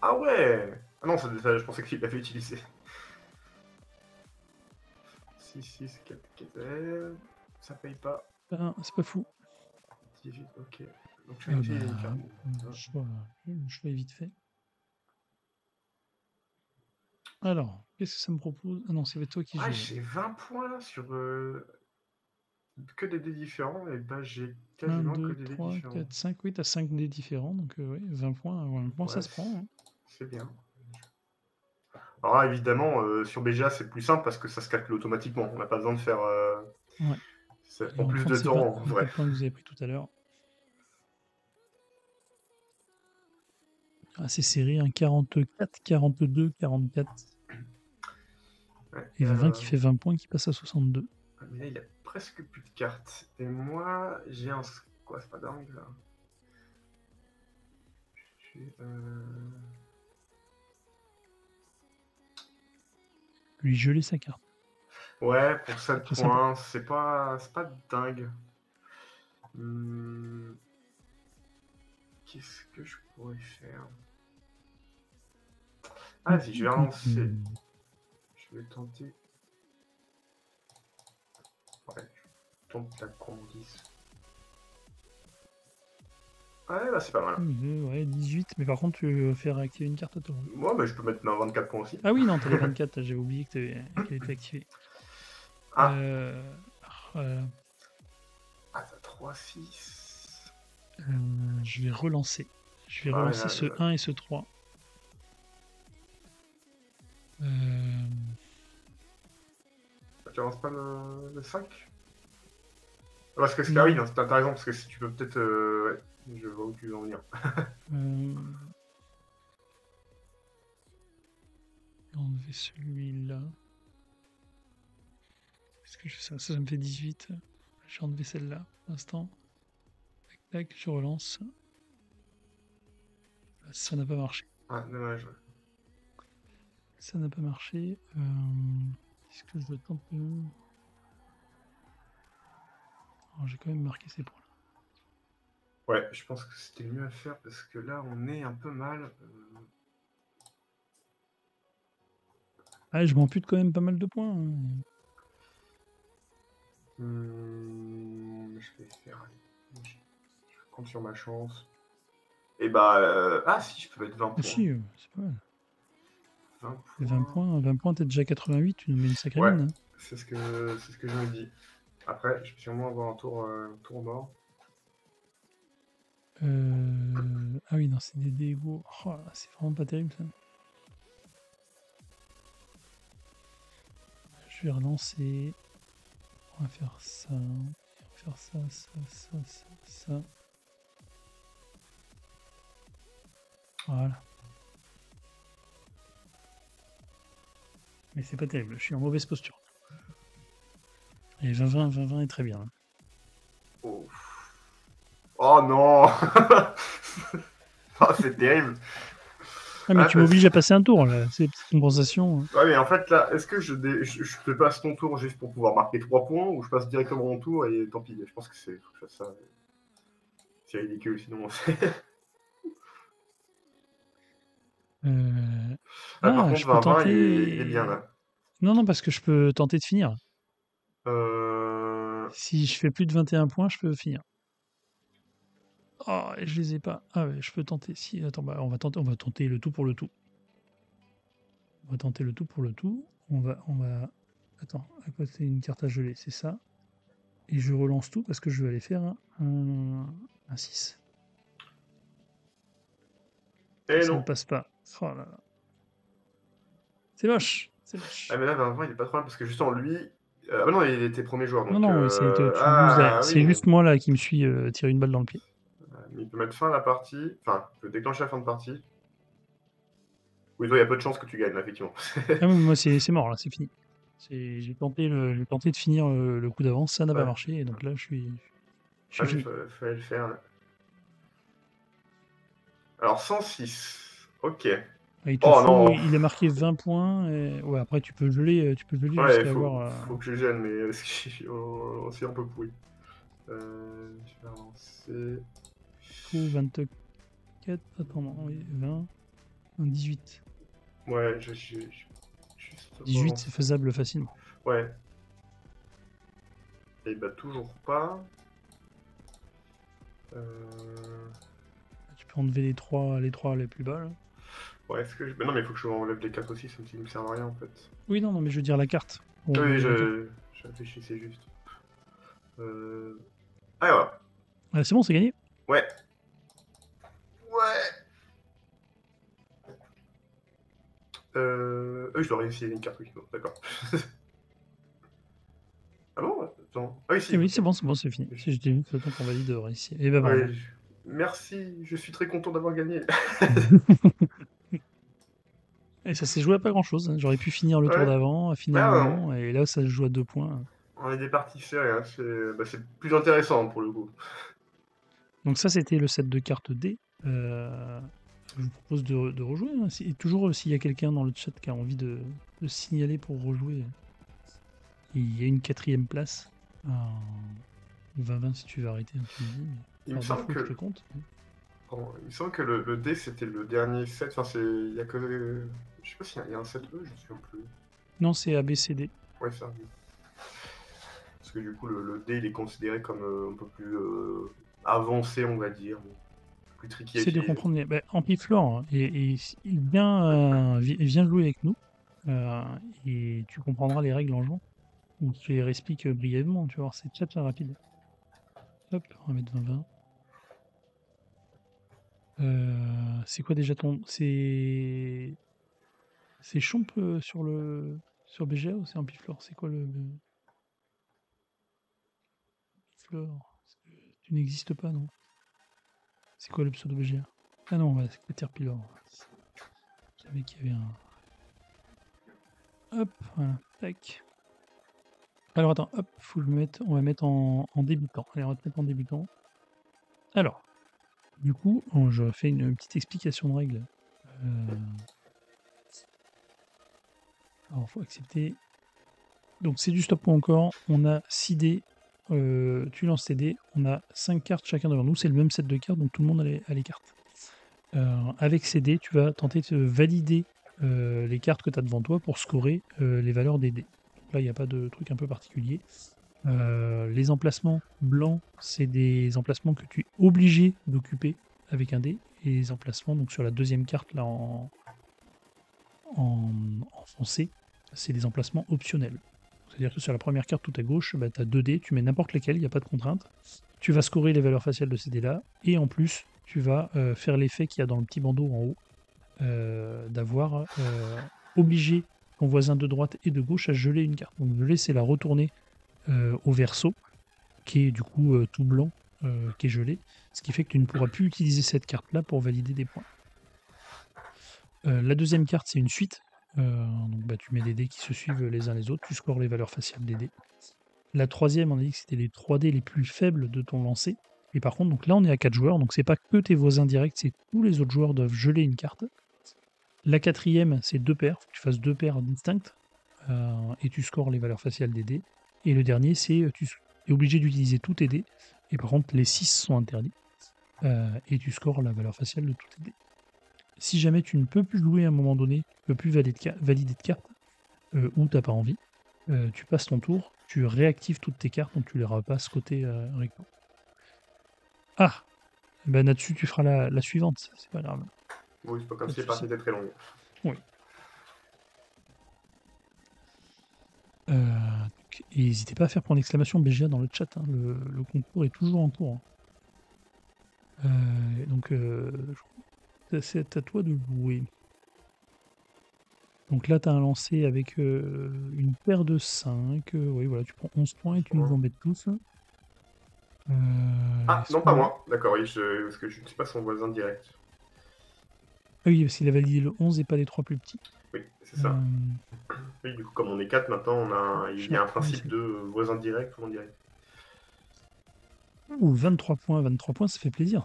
Ah ouais. Ah non, ça, je pensais qu'il l'avait utilisé. 6, 4, 4, ça paye pas. Ah, c'est pas fou. 18, ok. Donc je vais utiliser une carte. Le choix est vite fait. Alors, qu'est-ce que ça me propose? Ah non, c'est toi qui joues. Ah, j'ai 20 points là sur que des dés différents, et bah j'ai 1, quasiment 2, que des dés 3, différents. 4, 5. Oui, t'as 5 dés différents, donc ouais, 20 points, Ouais, ça se prend. Hein. C'est bien. Alors là, évidemment, sur BGA, c'est plus simple parce que ça se calcule automatiquement. On n'a pas besoin de faire. Ouais. Ça Allez, prend on va plus prendre de ces temps, en 24 vrai. points que vous avez pris tout à l'heure. Assez serré, un 44, 42, 44. Ouais, Et 20 qui fait 20 points qui passe à 62. Mais là, il a presque plus de cartes. Et moi, j'ai un. Quoi, c'est pas dingue là. Lui geler sa carte. Ouais, pour 7 Très points, c'est pas dingue. Qu'est-ce que je pourrais faire? Ah, vas-y, je vais relancer. Je vais tenter. Ouais, je tente la conduise. Ouais, là, c'est pas mal. Ouais, 18, mais par contre, tu fais réactiver une carte à toi. Moi, bah, je peux mettre 24 points aussi. Ah oui, non, t'as les 24, j'avais oublié qu'elle était activée. Ah, t'as 3-6. Je vais relancer. Je vais Ah, relancer là, ce là. 1 et ce 3. Tu avances pas le 5? Parce que Non. oui, t'as raison, parce que si tu peux peut-être. Ouais, je vois où tu veux en venir. Enlever celui-là. Est-ce que je fais ça? Ça me fait 18. Je vais enlever celle-là pour l'instant. Tac, tac, je relance. Ça n'a pas marché. Ah, dommage. Ça n'a pas marché. Est-ce que je dois tenter? Oh, j'ai quand même marqué ces points-là. Ouais, je pense que c'était mieux à faire parce que là, on est un peu mal. Ah, je m'ampute quand même pas mal de points. Hein. Je vais faire. Je compte sur ma chance. Et bah. Ah, si, je peux mettre 20 points. Ah, si, c'est pas mal. 20 points. 20 points, t'es déjà 88, tu nous mets une sacrée ouais, mine. Hein. c'est ce que je me dis. Après, je vais sûrement avoir un tour mort. Ah oui, non, c'est des dégâts. Oh, c'est vraiment pas terrible ça. Je vais relancer. On va faire ça. On va faire ça, ça. Voilà. Mais c'est pas terrible, je suis en mauvaise posture. Et 20-20 est très bien. Oh, oh non. Oh, c'est terrible. Ah, mais Ah, tu m'obliges à passer un tour, là. C'est petite compensation. Ouais, mais en fait, là, est-ce que je te passe ton tour juste pour pouvoir marquer 3 points ou je passe directement mon tour et tant pis. Je pense que c'est faut que je fasse ça. C'est ridicule sinon. Par Ah, contre, je peux 20-20, il est bien tenter. là. Non, parce que je peux tenter de finir. Euh... Si je fais plus de 21 points, je peux finir. Oh, et je les ai pas. Ah ouais, je peux tenter. Si, attends, bah, on va tenter le tout pour le tout. On va tenter le tout pour le tout. On va. Attends, à côté une carte à geler, c'est ça. Et je relance tout parce que je vais aller faire un 6. Eh Ça ne non. passe pas. Oh là là. C'est moche. C'est Ah, moche. mais là, 20-20, il est pas trop mal parce que justement, lui. Ah, bah non, il était premier joueur Non, donc. non, Ah c'est oui. juste moi là qui me suis tiré une balle dans le pied. Il peut mettre fin à la partie. Enfin, il peut déclencher la fin de partie. Oui, toi, il y a peu de chances que tu gagnes, là, effectivement. Ah, moi, c'est mort là, c'est fini. J'ai tenté de finir le coup d'avance, ça n'a pas Ouais. marché, et donc là, je suis Ah, mais il fini. fallait le faire. Là. Alors, 106. Ok. Oh non. Il est marqué 20 points. Ouais, après, tu peux geler Ouais, jusqu'à avoir. faut que je gêne, mais c'est un peu pourri. Je vais avancer. 24. Attends, non, oui, 20. 18. Ouais, juste 18, c'est faisable facilement. Ouais. Et bah, toujours pas. Tu peux enlever les trois les plus bas là. Ouais, est-ce que bah non, mais il faut que je enlève les 4 aussi, ça me sert à rien en fait. Oui, non, mais je veux dire la carte. Oui, La carte. je réfléchissais juste. Ah, voilà. Ah, c'est bon, c'est gagné. Ouais. Ouais. Oui, je dois réussir une carte, oui. Bon, d'accord. Ah bon? Attends. Ah oui, si. Et oui, Ok. c'est fini. Si je t'ai vu, le temps qu'on valide réussir. Et ben Ouais, bravo. merci, je suis très content d'avoir gagné. Et ça s'est joué à pas grand chose. J'aurais pu finir le tour Ouais. d'avant, Ah, finalement ouais, non. Et là, ça se joue à 2 points. on est des parties serrées, hein. C'est plus intéressant pour le coup. Donc ça, c'était le set de cartes D. Je vous propose de rejouer. Hein. Toujours, s'il y a quelqu'un dans le chat qui a envie de signaler pour rejouer, il y a une 4e place. 20-20 si tu veux arrêter, hein, tu me dis. Il me semble je te que, compte. pardon, il me semble que le D c'était le dernier set. Enfin, il y a que. Je sais pas s'il y a un set E, je ne sais plus. Non, c'est ABCD. Ouais, ça. Oui. Parce que du coup, le D il est considéré comme un peu plus avancé, on va dire. Plus tricky à C'est de utiliser. comprendre. Ampiflore hein, et viens jouer avec nous. Et tu comprendras les règles en jouant. Ou tu les réexpliques brièvement, tu vois, c'est très rapide. Hop, on va mettre 20-20. C'est quoi déjà ton. C'est Chomp sur BGA ou c'est Ampiflore? C'est quoi le. Flore? Tu n'existes pas, non? C'est quoi le pseudo BGA? Ah non, ouais, c'est Caterpillar. Je savais qu'il y avait un. Hop, voilà, tac. Alors attends, hop, faut que on va mettre en débutant. Allez, on va te mettre en débutant. Alors, du coup, je fais une petite explication de règles. Alors, faut accepter. Donc, c'est du stop ou encore. On a 6 dés. Tu lances tes dés. On a 5 cartes chacun devant nous. C'est le même set de cartes, donc tout le monde a les cartes. Avec ces dés, tu vas tenter de valider les cartes que tu as devant toi pour scorer les valeurs des dés. Là, il n'y a pas de truc un peu particulier. Les emplacements blancs, c'est des emplacements que tu es obligé d'occuper avec un dé. Et les emplacements, donc sur la deuxième carte, là en foncé, c'est des emplacements optionnels. C'est-à-dire que sur la première carte tout à gauche, tu as 2 dés, tu mets n'importe lesquels, il n'y a pas de contrainte. Tu vas scorer les valeurs faciales de ces dés-là, et en plus, tu vas faire l'effet qu'il y a dans le petit bandeau en haut, d'avoir obligé ton voisin de droite et de gauche à geler une carte. Donc geler, c'est la retourner au verso, qui est du coup tout blanc, qui est gelé, ce qui fait que tu ne pourras plus utiliser cette carte-là pour valider des points. La deuxième carte, c'est une suite. Donc bah, tu mets des dés qui se suivent les uns les autres, tu scores les valeurs faciales des dés. La troisième, on a dit que c'était les 3 dés les plus faibles de ton lancer. Et par contre, donc là, on est à 4 joueurs, donc c'est pas que tes voisins directs, c'est tous les autres joueurs doivent geler une carte. La quatrième, c'est 2 paires, faut que tu fasses 2 paires distinctes, et tu scores les valeurs faciales des dés. Et le dernier, c'est tu es obligé d'utiliser tous tes dés, et par contre, les 6 sont interdits, et tu scores la valeur faciale de tous tes dés. Si jamais tu ne peux plus jouer à un moment donné, tu ne peux plus valider de carte, ou tu n'as pas envie, tu passes ton tour, tu réactives toutes tes cartes, donc tu les repasses côté recto. Ah, ben là-dessus, tu feras la suivante, c'est pas grave. Oui, c'est pas comme Pas si de les parties souci. étaient très longues. Oui. Et n'hésitez pas à faire point d'exclamation BGA dans le chat, hein, le concours est toujours en cours. Donc, c'est à toi de jouer. Donc là, tu as un lancer avec une paire de 5. Oui, voilà, tu prends 11 points et tu nous embêtes tous. Ah, Est-ce non, pas qu'on a... moi. D'accord, oui, parce que je ne suis pas son voisin direct. Ah oui, parce qu'il a validé le 11 et pas les 3 plus petits. Oui, c'est ça. Euh, Oui, du coup, comme on est 4 maintenant, il y a un principe de voisin direct ou indirect. Ouh, 23 points, 23 points, ça fait plaisir.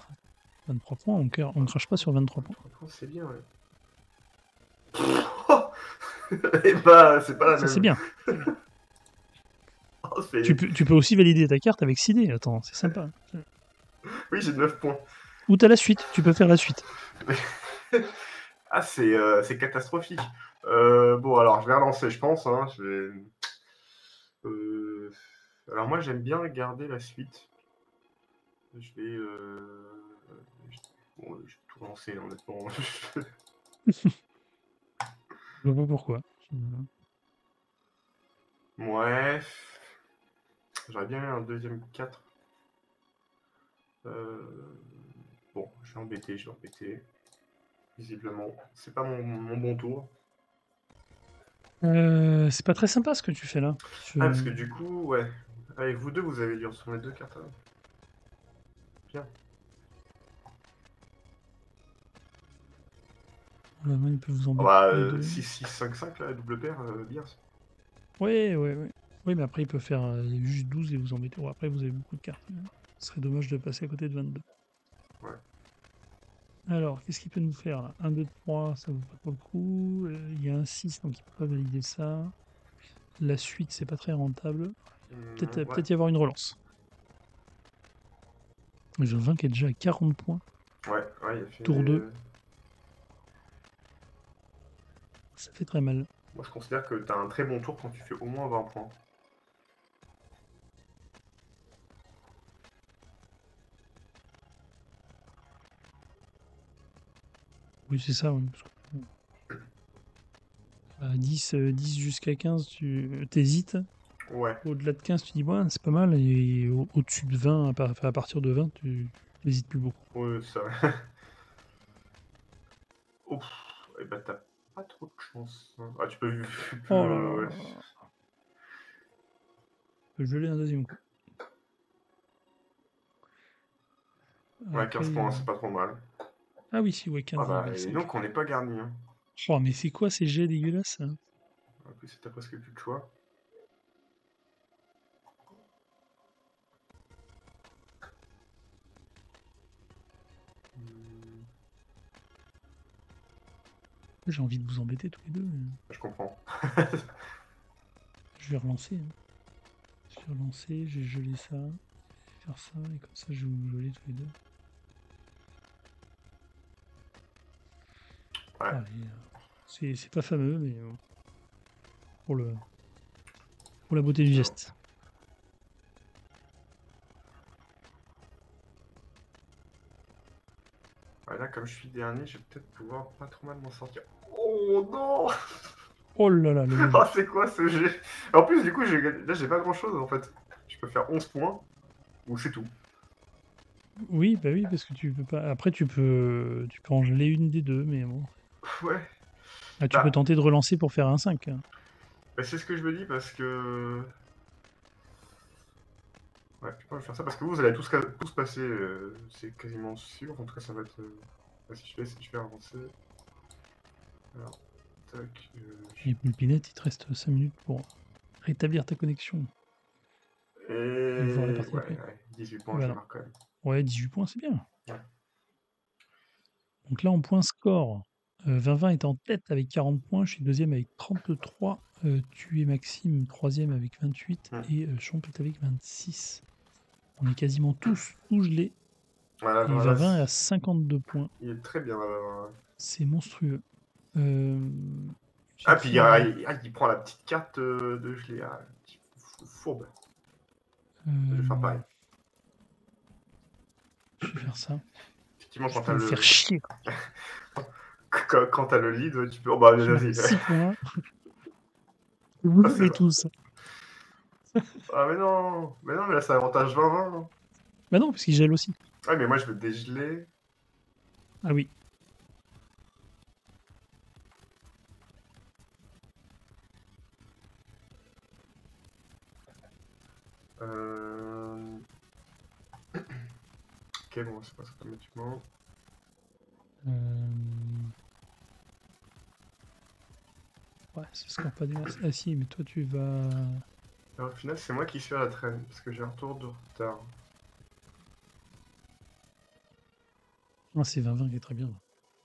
23 points, on crache pas sur 23 points. 23 points, c'est bien, ouais. Et bah, c'est pas la Ça, c'est même. bien. Oh, Tu peux aussi valider ta carte avec 6 dés. Attends, c'est sympa. Oui, j'ai 9 points. Ou t'as la suite, tu peux faire la suite. Ah, c'est catastrophique. Bon, alors, je vais relancer, je pense. Hein. Alors, moi, j'aime bien garder la suite. Je vais. Bon, je vais tout lancer, honnêtement. Je vois pas pourquoi. Ouais. J'aurais bien eu un deuxième 4. Bon, je vais embêter. Visiblement, c'est pas mon bon tour. C'est pas très sympa ce que tu fais là. Ah, parce que du coup, ouais. Avec vous deux, vous avez dû retourner 2 cartes. Hein. Bien. La main, il peut vous Ah embêter bah, tous les deux. 6-6-5-5, là, double paire, bien. Ouais. Oui, mais après, il peut faire juste 12 et vous embêter. Bon, après, vous avez beaucoup de cartes. Ce serait dommage de passer à côté de 22. Ouais. Alors, qu'est-ce qu'il peut nous faire là 1, 2, 3, ça vaut pas trop le coup. Il y a un 6, donc il peut pas valider ça. La suite, c'est pas très rentable. Ouais. Peut-être y avoir une relance. J'ai 20 qui est déjà à 40 points. Ouais, il a fait. Tour 2. Ça fait très mal. Moi, je considère que t'as un très bon tour quand tu fais au moins 20 points. Oui, c'est ça. Oui. À 10 jusqu'à 15, tu t'hésites. Ouais. Au-delà de 15, tu dis, ouais, c'est pas mal. Et au-dessus de 20, à partir de 20, tu n'hésites plus beaucoup. Ouais, ça. Ouf. Et bah, t'as pas trop de chance. Hein. Ah, tu peux. Oh là là Ouais. là. Je l'ai un deuxième coup. Ouais, Après, 15 points, c'est pas trop mal. ah oui, si, ouais, 15, Ah il y bah, avait le et 5. donc, on n'est pas garni. Hein. Oh, mais c'est quoi ces jets dégueulasses hein En plus, t'as presque plus de choix. J'ai envie de vous embêter tous les deux. Je comprends. Je vais relancer. Hein. Je vais relancer, j'ai gelé ça. Je vais faire ça, et comme ça, je vais vous geler tous les deux. Ouais. Allez, c'est pas fameux, mais pour la beauté du geste. Ouais, là, comme je suis dernier, je vais peut-être pouvoir pas trop mal m'en sortir. Oh non. Oh là là, le mauvais. Oh, c'est quoi ce jet? En plus, du coup, là, j'ai pas grand-chose, en fait. Je peux faire 11 points, ou c'est tout. Oui, bah oui, parce que tu peux pas. Après, tu peux en geler une des deux, mais bon. Ouais. Ah, tu peux Bah, tenter de relancer pour faire un 5. Hein. bah, c'est ce que je me dis, parce que... Ouais, je peux pas faire ça, parce que vous allez tous passer, c'est quasiment sûr. En tout cas, ça va être... Bah, si je fais avancer... Alors... Tac, Et Poulpinette, il te reste 5 minutes pour rétablir ta connexion et voir la et partie ouais, d'après. ouais, 18 points, je Voilà. marque quand même. Ouais, 18 points, c'est bien. Ouais. Donc là, en point score, 20 est en tête avec 40 points. Je suis deuxième avec 33. Tu es Maxime, troisième avec 28. Hmm. Et Champ est avec 26. On est quasiment tous gelés. Voilà, Et voilà, 20 est à 52 points. il est très bien. C'est monstrueux. Ah, J'ai puis fait un- il prend la petite carte de gelée. Ah, petit fourbe. Je vais faire euh, pareil. je vais faire ça. Effectivement, Je vais vous faire chier. quand t'as le lead, tu peux. Oh bah, Je marque vas-y. 6 points. Vous Ah, c'est l'avez vrai. tous. Ah, mais non, mais là, c'est avantage 20-20. Bah non, parce qu'il gèle aussi. Ah, mais moi, je veux dégeler. Ah oui. Euh... Ok, bon, c'est pas ça automatiquement. Euh, Ouais, ça score pas des masses. Ah si, mais toi tu vas... Alors, au final, c'est moi qui suis à la traîne, parce que j'ai un tour de retard. Ah, c'est 20-20 qui est très bien.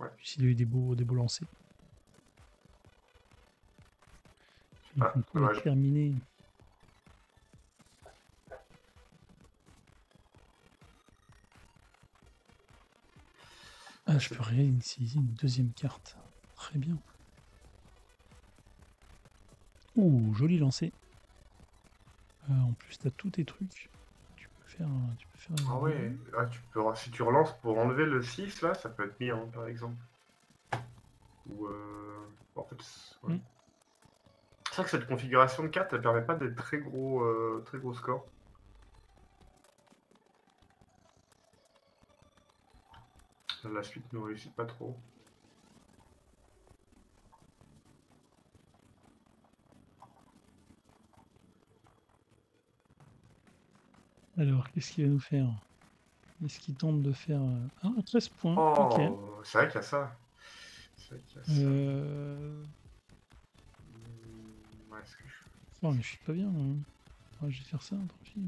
Ouais. S'il a eu des beaux lancers. Le Ah, concours est dommage. terminé. Ah, je peux réinitialiser une deuxième carte. Très bien. Ouh, joli lancer. En plus, t'as tous tes trucs. Tu peux faire... Ah ouais, ah, si tu relances pour enlever le 6, là, ça peut être bien, par exemple. Ou en fait, ouais. Mm. C'est vrai que cette configuration de carte, elle permet pas d'être très gros score. La suite ne réussit pas trop. Alors, qu'est-ce qu'il va nous faire? Est-ce qu'il tente de faire... Ah, 13 points. Ok. Oh, c'est vrai qu'il y a ça. C'est vrai qu'il y a ça. Ouais, est-ce que je... Oh, mais je suis pas bien. Hein. Ah, je vais faire ça, tant pis.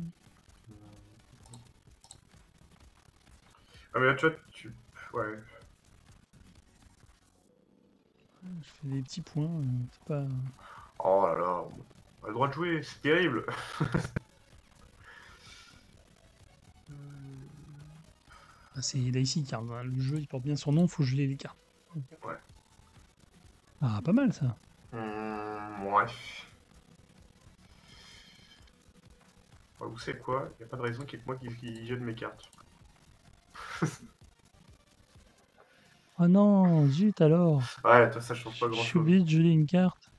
Ah, mais là, tu vois, ouais. Je fais des petits points. C'est pas... Oh là là, on a le droit de jouer, c'est terrible. Ah, c'est là ici, car le jeu il porte bien son nom, faut geler les cartes. Ouais. Ah, pas mal ça. Ouais. Ouais, vous savez quoi? Il n'y a pas de raison qu'il y ait que moi qui jette mes cartes. Oh non, zut alors. Ouais, toi, ça change pas Je grand suis chose. obligé de geler une carte.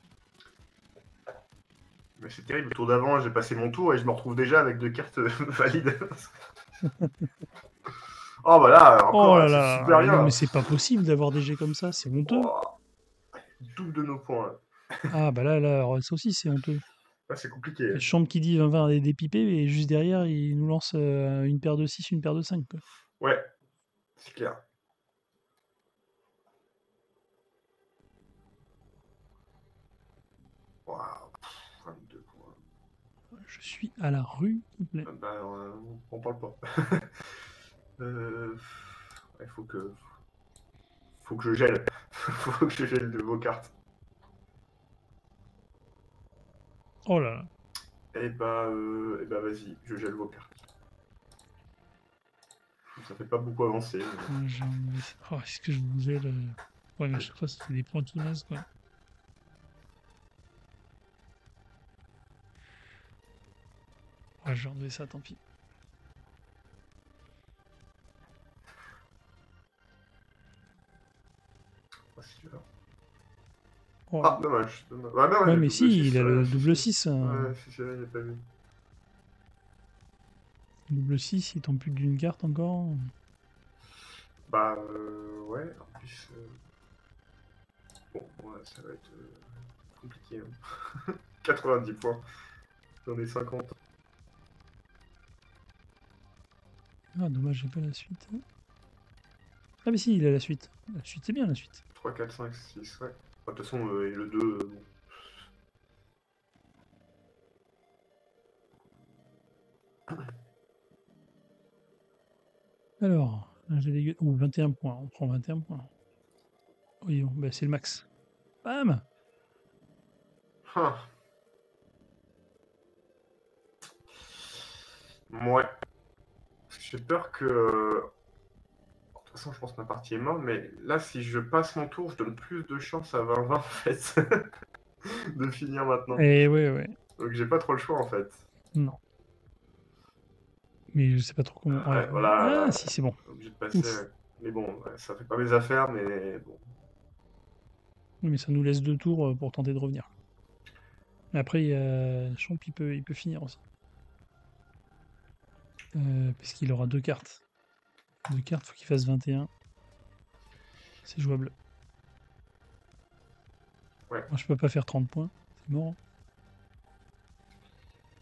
Mais c'est terrible, le tour d'avant, j'ai passé mon tour et je me retrouve déjà avec 2 cartes valides. Oh bah là, Oh encore, là c'est là, super mais bien non, mais là. c'est pas possible d'avoir des jets comme ça, c'est honteux. Oh, double de nos points là. Ah bah là, alors, ça aussi c'est honteux. Là, c'est compliqué. Le champ qui dit 20-20 est dépipé, et juste derrière il nous lance une paire de 6, une paire de 5. Quoi. Ouais, c'est clair. Waouh, 22 points. Je suis à la rue complet. Bah, on parle pas. Il faut que je gèle. Faut que je gèle de vos cartes. Oh là là. Eh bah vas-y, je gèle vos cartes. Ça fait pas beaucoup avancer. Mais... Oh, est-ce que je vous gèle Ouais, mais à chaque fois ça fait des points qui naissent quoi. Ouais, je vais enlever ça, tant pis. Ah, si tu veux. Oh. Ah, dommage. Ah, non, Ouais, le mais double si, 6, il a le si, double si. 6. Ouais, si, j'ai pas vu. Double 6, il tombe plus d'une carte encore. Bah, ouais, en plus. Bon, ouais, ça va être compliqué. Hein. 90 points. J'en ai 50. Ah, dommage, j'ai pas la suite. Ah, mais si, il a la suite. La suite, c'est bien la suite. 3, 4, 5, 6, ouais. De toute façon, et le 2, bon. Alors, j'ai des... 21 points, on prend 21 points. Oui, bon, bah, c'est le max. Bam! Ah. Ouais. J'ai peur que... De toute façon, je pense que ma partie est morte, mais là, si je passe mon tour, je donne plus de chance à 20-20, en fait, de finir maintenant. Et ouais. Donc j'ai pas trop le choix, en fait. Non. Mais je sais pas trop comment... Ouais, Ouais. voilà, Ah, si, c'est bon. obligé de passer. Ouf. Mais bon, ouais, ça fait pas mes affaires, mais bon. Oui, mais ça nous laisse 2 tours pour tenter de revenir. Mais après, il y a... Champ, il peut finir aussi. Puisqu'il aura 2 cartes. 2 cartes, faut qu'il fasse 21. C'est jouable. Ouais. Moi, je peux pas faire 30 points. C'est mort. Hein.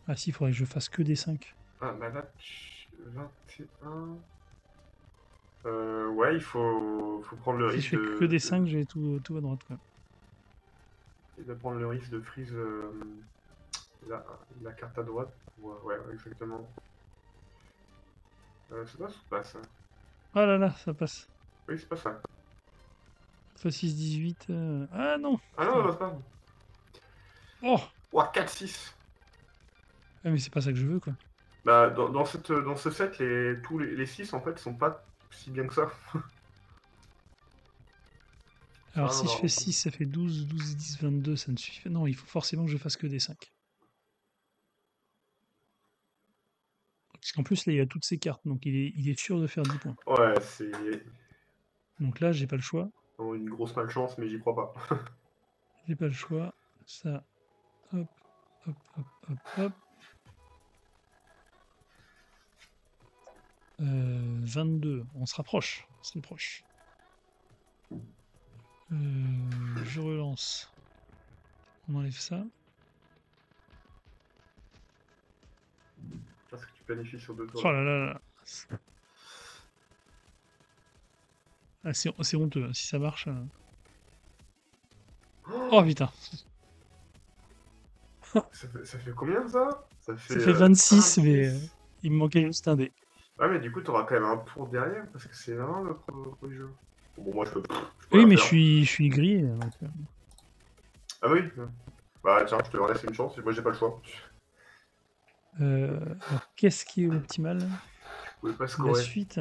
Ah si, il faudrait que je fasse que des 5. Ah, bah là, 21... ouais, il faut prendre le Si je risque fais que des 5, j'ai tout à droite. Quoi. de prendre le risque de freeze la carte à droite. Ouais, exactement. C'est pas ça ou pas ça? Ah là là, ça passe. Oui, c'est pas ça. Fois 6, 18. Ah non! Ah non, c'est pas. Oh! Ouah, 4-6. Ah, mais c'est pas ça que je veux, quoi. Bah, dans ce set, tous les 6 en fait sont pas si bien que ça. Alors si je fais 6, ça fait 12, 12, 10, 22, ça ne suffit pas. Non, il faut forcément que je fasse que des 5. Parce qu'en plus, là, il a toutes ses cartes, donc il est sûr de faire 10 points. Ouais, c'est Donc là, j'ai pas le choix. une grosse malchance, mais j'y crois pas. J'ai pas le choix. Ça, hop, hop, hop, hop, hop. 22, on se rapproche. C'est proche. Je relance. On enlève ça. Parce que tu planifies sur 2 tours. Oh là là là. Ah, c'est honteux, si ça marche. Oh putain. Ça fait combien ça? Ça fait 26, mais il me manquait juste un dé. Ouais, mais du coup, t'auras quand même un tour derrière, parce que c'est vraiment le premier jeu. Bon, moi, je peux Oui, la mais faire. je suis grillé. Donc, Ah oui? Bah tiens, je te laisse une chance, moi j'ai pas le choix. alors, qu'est-ce qui est optimal? Je pouvais pas La scorer. suite.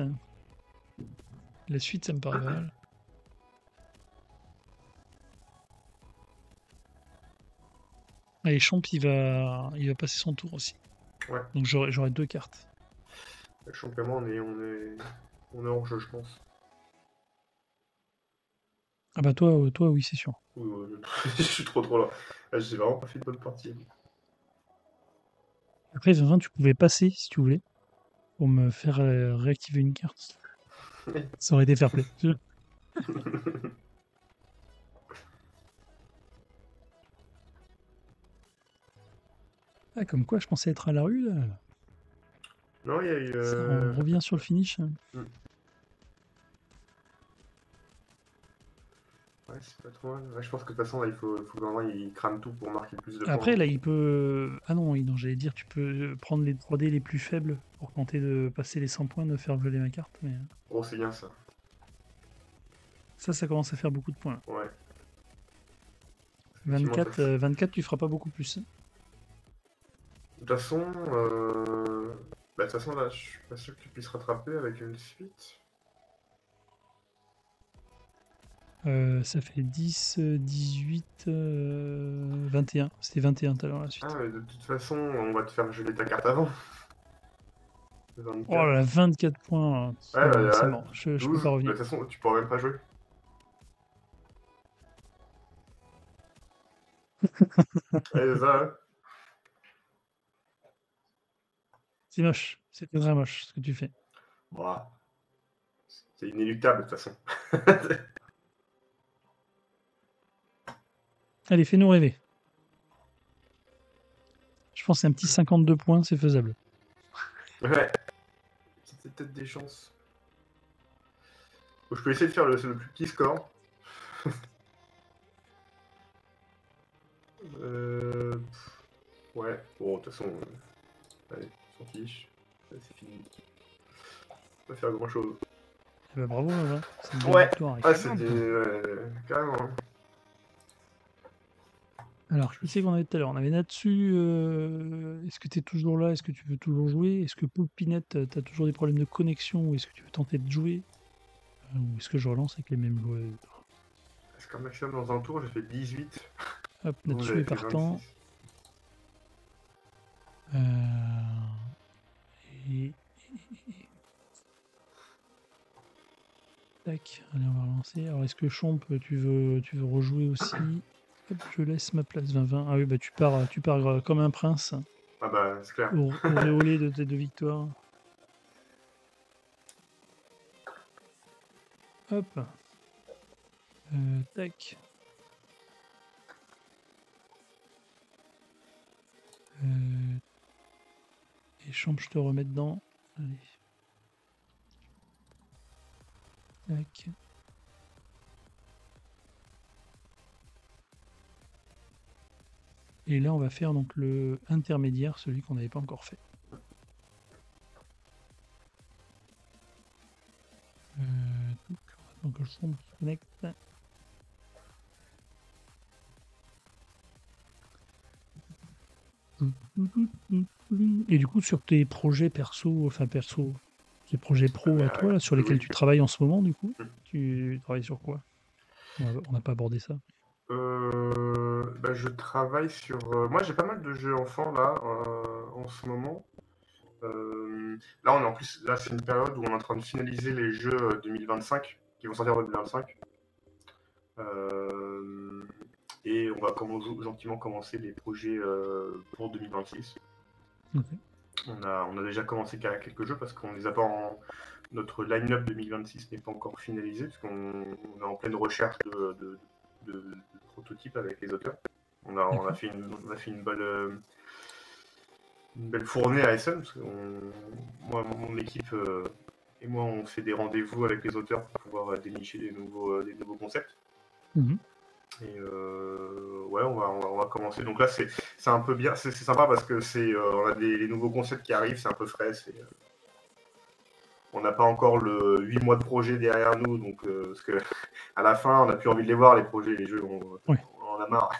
La suite, ça me paraît pas mal. Allez, Champ, il va passer son tour aussi. Ouais. Donc j'aurai 2 cartes. Le championnat, on est hors jeu, je pense. Ah bah toi oui, c'est sûr. Je suis trop là. J'ai vraiment pas fait une bonne partie. Après, 20, tu pouvais passer si tu voulais. Pour me faire réactiver une carte. Ça aurait été fair play. Ah, comme quoi, je pensais être à la rue, là. Non, il y a eu... On revient sur le finish. Ouais, c'est pas trop mal. Ouais, je pense que de toute façon, là, il faut que vraiment il crame tout pour marquer plus de points. Après, là, il peut... Ah non, oui, non, j'allais dire, tu peux prendre les 3D les plus faibles pour tenter de passer les 100 points, de faire voler ma carte. Mais Oh, c'est bien ça. ça commence à faire beaucoup de points. Là. Ouais. 24, 24, tu feras pas beaucoup plus. De toute façon, bah, de toute façon, là, je suis pas sûr que tu puisses rattraper avec une suite. Ça fait 10, 18, 21. C'était 21 tout à l'heure la suite. Ah, mais de toute façon, on va te faire geler ta carte avant. 24. Oh là là, 24 points. Ouais, bah, c'est mort. Je peux 12. pas De revenir. toute façon, tu pourras même pas jouer. Ouais, c'est ça, hein. C'est moche. C'est très moche ce que tu fais. Bon, c'est inéluctable de toute façon. Allez, fais-nous rêver. Je pense qu'un petit 52 points, c'est faisable. Ouais. C'était peut-être des chances. Bon, je peux essayer de faire le plus petit score. Ouais, bon, de toute façon, allez, on s'en fiche. C'est fini. On va faire grand chose. Eh ben, bravo, Vavin. C'est une belle Ouais, victoire ah, c'était éclatante. carrément. Hein. Alors, Je qui c'est suis... qu'on avait tout à l'heure? On avait Natsu. Est-ce que tu es toujours là? Est-ce que tu veux toujours jouer? Est-ce que Poupinette, tu as toujours des problèmes de connexion? Ou est-ce que tu veux tenter de jouer? Ou est-ce que je relance avec les mêmes joueurs? Est-ce qu'un maximum dans un tour, j'ai fait 18. Hop, Vous Natsu avez est fait partant. 26. Euh, et... Tac, allez, on va relancer. Alors, est-ce que Champ, tu veux rejouer aussi? Hop, je laisse ma place 20-20. Ah oui, bah tu pars comme un prince, Ah bah, c'est clair. auréolé de tes deux victoires. Hop, tac. Euh, et Champ, je te remets dedans. Allez. Tac. Et là, on va faire donc le intermédiaire, celui qu'on n'avait pas encore fait. Donc le Champ se connecte. Et du coup, sur tes projets perso, tes projets pro à toi, là, sur lesquels Oui. tu travailles en ce moment, du coup, tu travailles sur quoi? On n'a pas abordé ça. Bah, je travaille sur. Moi, j'ai pas mal de jeux enfants là en ce moment. Là, on est en plus. Là, c'est une période où on est en train de finaliser les jeux 2025 qui vont sortir en 2025. Euh, et on va gentiment commencer les projets pour 2026. Ok. On a déjà commencé quelques jeux parce qu'on les a pas en. Notre line-up 2026 n'est pas encore finalisé parce qu'on est en pleine recherche de prototypes avec les auteurs. On a D'accord. fait une belle fournée à SM parce que moi, mon équipe et moi, on fait des rendez-vous avec les auteurs pour pouvoir dénicher des nouveaux concepts. Mhm. Et ouais, on va commencer. Donc là, c'est un peu bien, c'est sympa parce que on a les nouveaux concepts qui arrivent, c'est un peu frais. On n'a pas encore le 8 mois de projet derrière nous, donc parce que à la fin, on n'a plus envie de les voir les projets, les jeux, Ouais. on en a marre.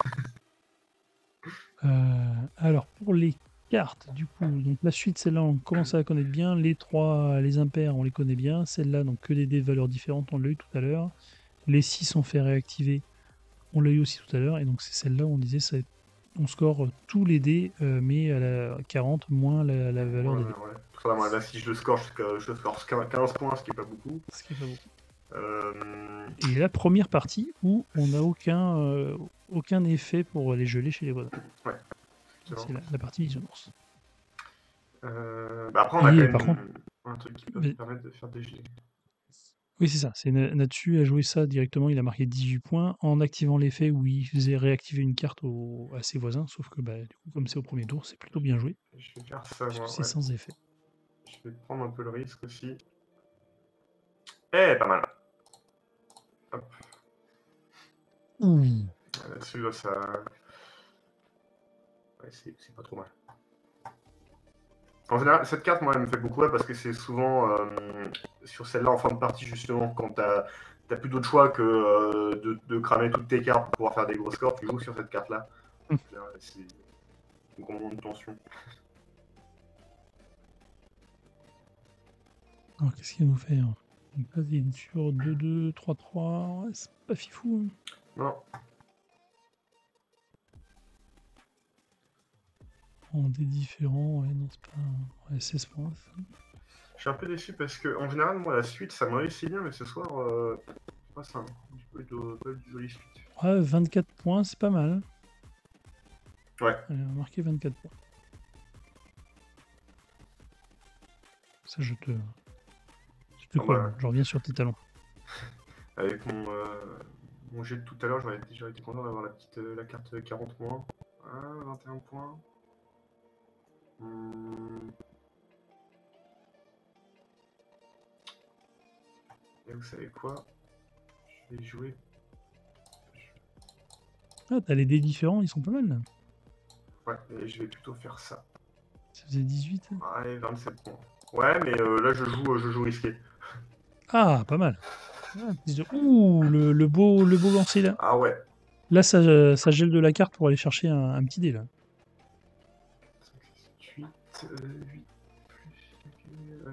Alors, pour les cartes, du coup, donc la suite, celle-là, on commence à la connaître bien. Les trois, les impairs, on les connaît bien. Celle-là, donc que des dés de valeurs différentes, on l'a eu tout à l'heure. Les 6 ont fait réactiver, on l'a eu aussi tout à l'heure. Et donc, c'est celle-là où on disait, on score tous les dés, mais à la 40 moins la valeur des dés. Ouais. Pour ça, moi, là, si je le score, je score 15 points, ce qui est pas beaucoup. Ce qui est pas beaucoup. Euh, Et la première partie où on n'a aucun effet pour les gelées chez les voisins. ouais, C'est la partie bisounours. bah après, on a quand Et par contre, même un truc qui peut mais- permettre de faire dégeler. oui, c'est ça. C'est Natsu a joué ça directement. Il a marqué 18 points en activant l'effet où il faisait réactiver une carte à ses voisins. Sauf que, bah, du coup, comme c'est au premier tour, c'est plutôt bien joué Je vais faire ça, puisque moi, c'est ouais. sans effet. Je vais prendre un peu le risque aussi. Eh, pas mal. Hop. Ouh. Là-dessus, là, ça. Ouais, c'est pas trop mal. En général, cette carte, moi, elle me fait beaucoup parce que c'est souvent sur celle-là en fin de partie, justement, quand t'as plus d'autre choix que de cramer toutes tes cartes pour pouvoir faire des gros scores, tu joues sur cette carte-là. C'est un gros moment de tension. Alors, qu'est-ce qu'il nous fait hein? Donc là, il est sur 2-2, 3-3. Ouais, c'est pas fifou. Hein. Non, En dés différents, ouais, non, c'est pas. Ouais, 16 points. je suis un peu déçu parce que, en général, moi, la suite, ça me réussit bien, mais ce soir, c'est pas ça. Pas une jolie suite. Ouais, 24 points, c'est pas mal. Ouais. Allez, on va marquer 24 points. Ça, je te Ah colle. bah, Je reviens sur tes talons. avec mon jet de tout à l'heure, j'aurais été content d'avoir la carte 40 points. Ah, 21 points. Et vous savez quoi? Je vais jouer. Ah, t'as les dés différents, ils sont pas mal là. Ouais, et je vais plutôt faire ça. Ça faisait 18. Allez, 27 points. Ouais, mais là, je joue risqué. Ah, pas mal. Ah, ouh, le beau lancer là. Ah ouais. Là, ça gèle de la carte pour aller chercher un petit dé là. 8, 8 plus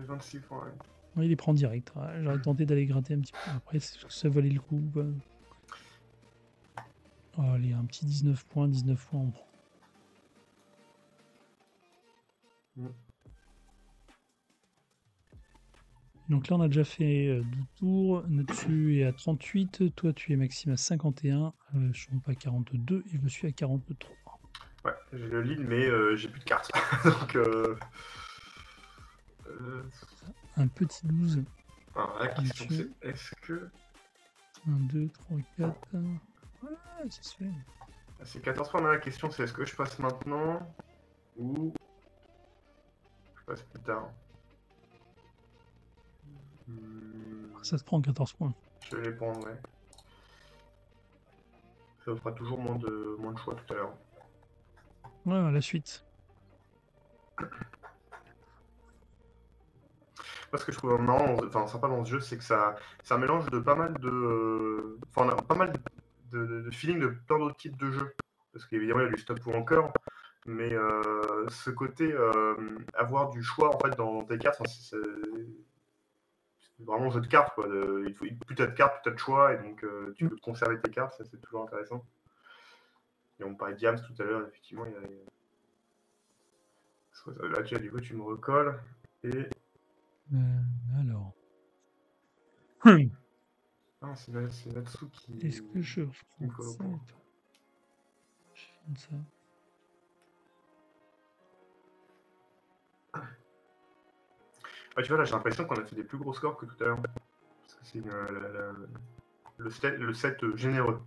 26 points. Ouais. Ouais, il les prend direct. Ouais, j'aurais tenté d'aller gratter un petit peu. Après, est-ce que ça valait le coup ou pas? Oh, allez, un petit 19 points, 19 points, on prend. Donc là, on a déjà fait 12 tours. Natsu est à 38. Toi, tu es Maxime à 51. Je suis à 42 et je suis à 43. Ouais, j'ai le lead, mais j'ai plus de cartes. Donc, Un petit 12. alors, la question, c'est est-ce que. 1, 2, 3, 4. Voilà, ça se fait. C'est 14 points, mais la question, c'est est-ce que je passe maintenant ou je passe plus tard. Ça se prend 14 points. Je vais les prendre, ouais. Ça fera toujours moins de choix tout à l'heure. Ouais, la suite. Moi, ce que je trouve marrant, enfin sympa dans ce jeu, c'est que c'est un mélange de pas mal de. Enfin, on a pas mal de feeling de plein d'autres types de jeux. Parce qu'évidemment, il y a du stop ou encore. Mais ce côté, avoir du choix en fait dans tes cartes, c'est vraiment un jeu de cartes. Quoi. Plus tu as de cartes, plus tu as de choix. Et donc, tu peux conserver tes cartes, ça c'est toujours intéressant. Et on parlait de Diams tout à l'heure, effectivement. Là, du coup, tu me recolles. Et. Alors. Ah, c'est Natsu qui. Est-ce que je me reprends colle au ça point. Je filme ça. Ah, tu vois, là, j'ai l'impression qu'on a fait des plus gros scores que tout à l'heure. Parce que c'est le set généreux.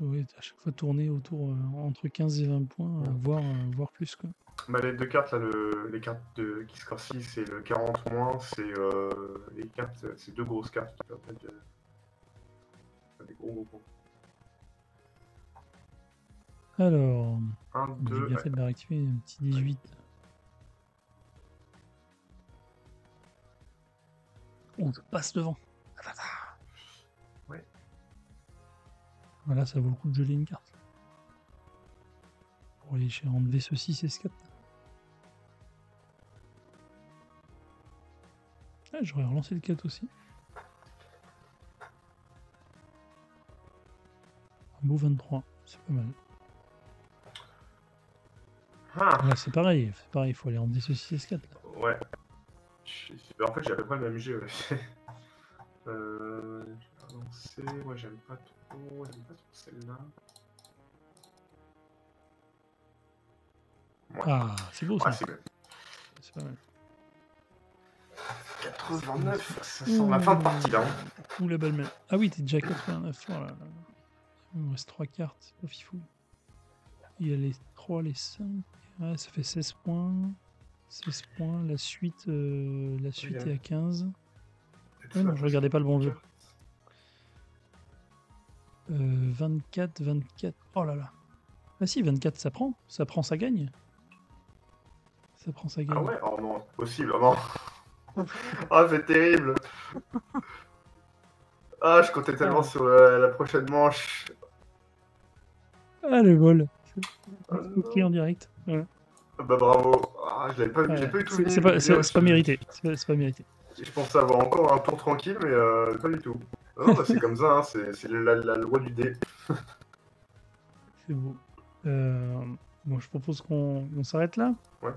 Ouais, à chaque fois tourner autour entre 15 et 20 points, voire plus. Quoi. Bah, les deux cartes, là, les cartes qui score 6 c'est le 40 moins, c'est les cartes, c'est deux grosses cartes qui permettent de faire des gros points. Alors, 1, j'ai 2, bien fait de la réactiver, un petit 18. On passe devant. Ouais. Voilà, ça vaut le coup de geler une carte. Pour aller enlever ce 6 et ce 4. Ah, j'aurais relancé le 4 aussi. Un beau 23, c'est pas mal. Ah. Là, c'est pareil, il faut aller enlever ce 6 et ce 4. Là. Ouais. En fait, j'ai à peu près le même jet. Ouais. Je vais avancer. Moi, j'aime pas trop celle-là. Ouais. Ah, c'est beau ça. Ouais, c'est bien. C'est pas mal. 89, ça sent la fin de partie là. Ouh la balle même. Ah oui, t'es déjà à 89. Oh là là. Il me reste 3 cartes, c'est pas fifou. Il y a les 3, les 5. Ouais, ça fait 16 points. 16 points. La suite est à 15. Ouais, non, je regardais pas le bon jeu. 24, 24. Oh là là. Ah si, 24, ça prend. Ça prend, ça gagne. Ça prend, ça gagne. Ah ouais. Oh non, c'est possible. Oh non. Ah, c'est terrible. Ah, je comptais tellement sur la prochaine manche. Ah, le vol. Oh, Ok, en direct. Ouais. bah bravo. Ah, j'ai pas eu tout C'est pas mérité. C'est pas mérité. Je pensais avoir encore un tour tranquille, mais pas du tout. Non, bah, c'est comme ça, hein, c'est la loi du dé. C'est beau. Bon, je propose qu'on s'arrête là. Ouais.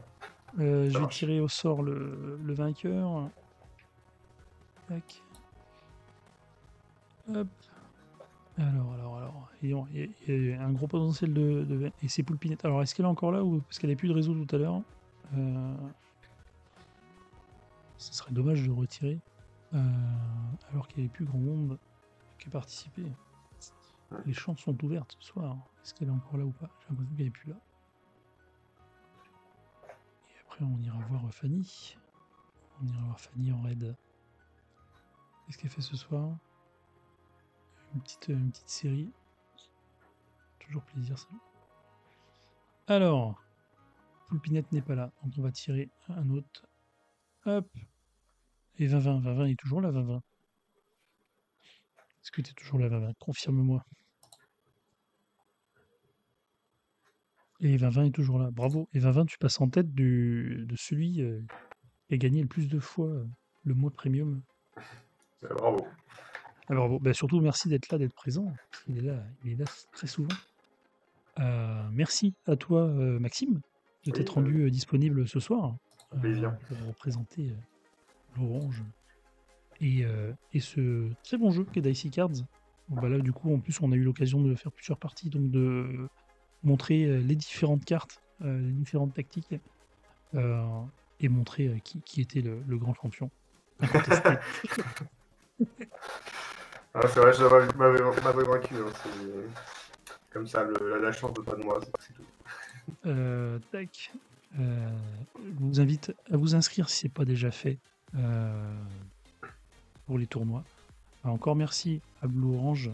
Je vais marche. tirer au sort le vainqueur. Tac. Hop. Alors. Il y a un gros potentiel de... Et c'est Poulpinette. Alors, est-ce qu'elle est encore là ou parce qu'elle n'avait plus de réseau tout à l'heure Ce serait dommage de retirer. Alors qu'il n'y avait plus grand monde qui a participé. Les chances sont ouvertes ce soir. Est-ce qu'elle est encore là ou pas? J'ai l'impression qu'elle n'est plus là. Et après, on ira voir Fanny. On ira voir Fanny en raid. Qu'est-ce qu'elle fait ce soir? Une petite série. Toujours plaisir, ça. Alors, Poulpinette n'est pas là, donc on va tirer un autre. Hop. Et 20-20. 20-20 est toujours là, 20-20. Est-ce que tu es toujours là, 20-20? Confirme-moi. Et 20-20 est toujours là. Bravo. Et 20-20, tu passes en tête de celui qui a gagné le plus de fois le mois premium. Bravo. Alors, bon, bah, surtout, merci d'être là, d'être présent. Il est là très souvent. Merci à toi, Maxime, de Oui, t'être rendu disponible ce soir un plaisir. pour représenter l'Orange et ce très bon jeu qu'est Dicey Cards. Bon, bah là, du coup, en plus, on a eu l'occasion de faire plusieurs parties, donc de montrer les différentes cartes, les différentes tactiques, et montrer qui était le grand champion. Incontesté. Ah, c'est vrai, m'avait vaincu. Hein, comme ça, la chance de pas de moi, c'est tout. Tac. Je vous invite à vous inscrire si ce n'est pas déjà fait pour les tournois. Alors, encore merci à Blue Orange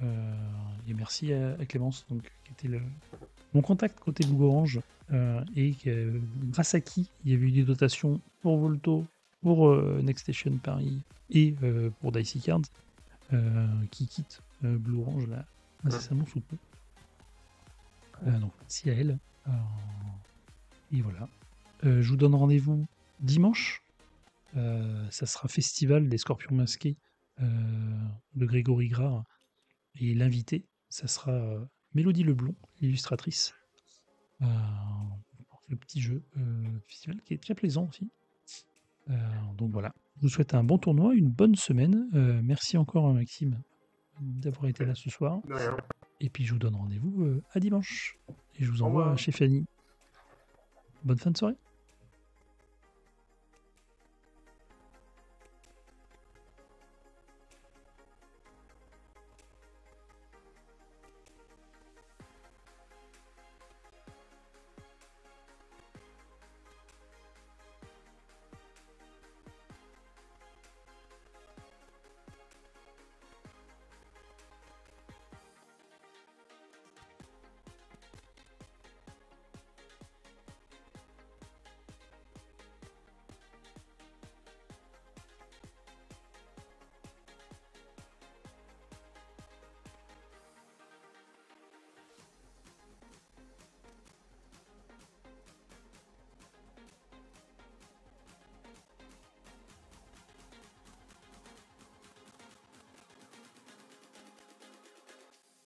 et merci à Clémence, donc, qui était mon contact côté Blue Orange, et grâce à qui il y avait eu des dotations pour Volto, pour Next Station Paris et pour Dicey Cards, qui quitte Blue Orange là incessamment sous peu. Donc merci à elle. Et voilà. Je vous donne rendez-vous dimanche. Ça sera Festival des Scorpions Masqués de Grégory Grard. Et l'invité, ça sera Mélodie Leblond, l'illustratrice. Le petit jeu festival qui est très plaisant aussi. Donc voilà. Je vous souhaite un bon tournoi, une bonne semaine. Merci encore à Maxime d'avoir été là ce soir. De rien. Et puis je vous donne rendez-vous à dimanche. Et je vous envoie chez Fanny. Bonne fin de soirée.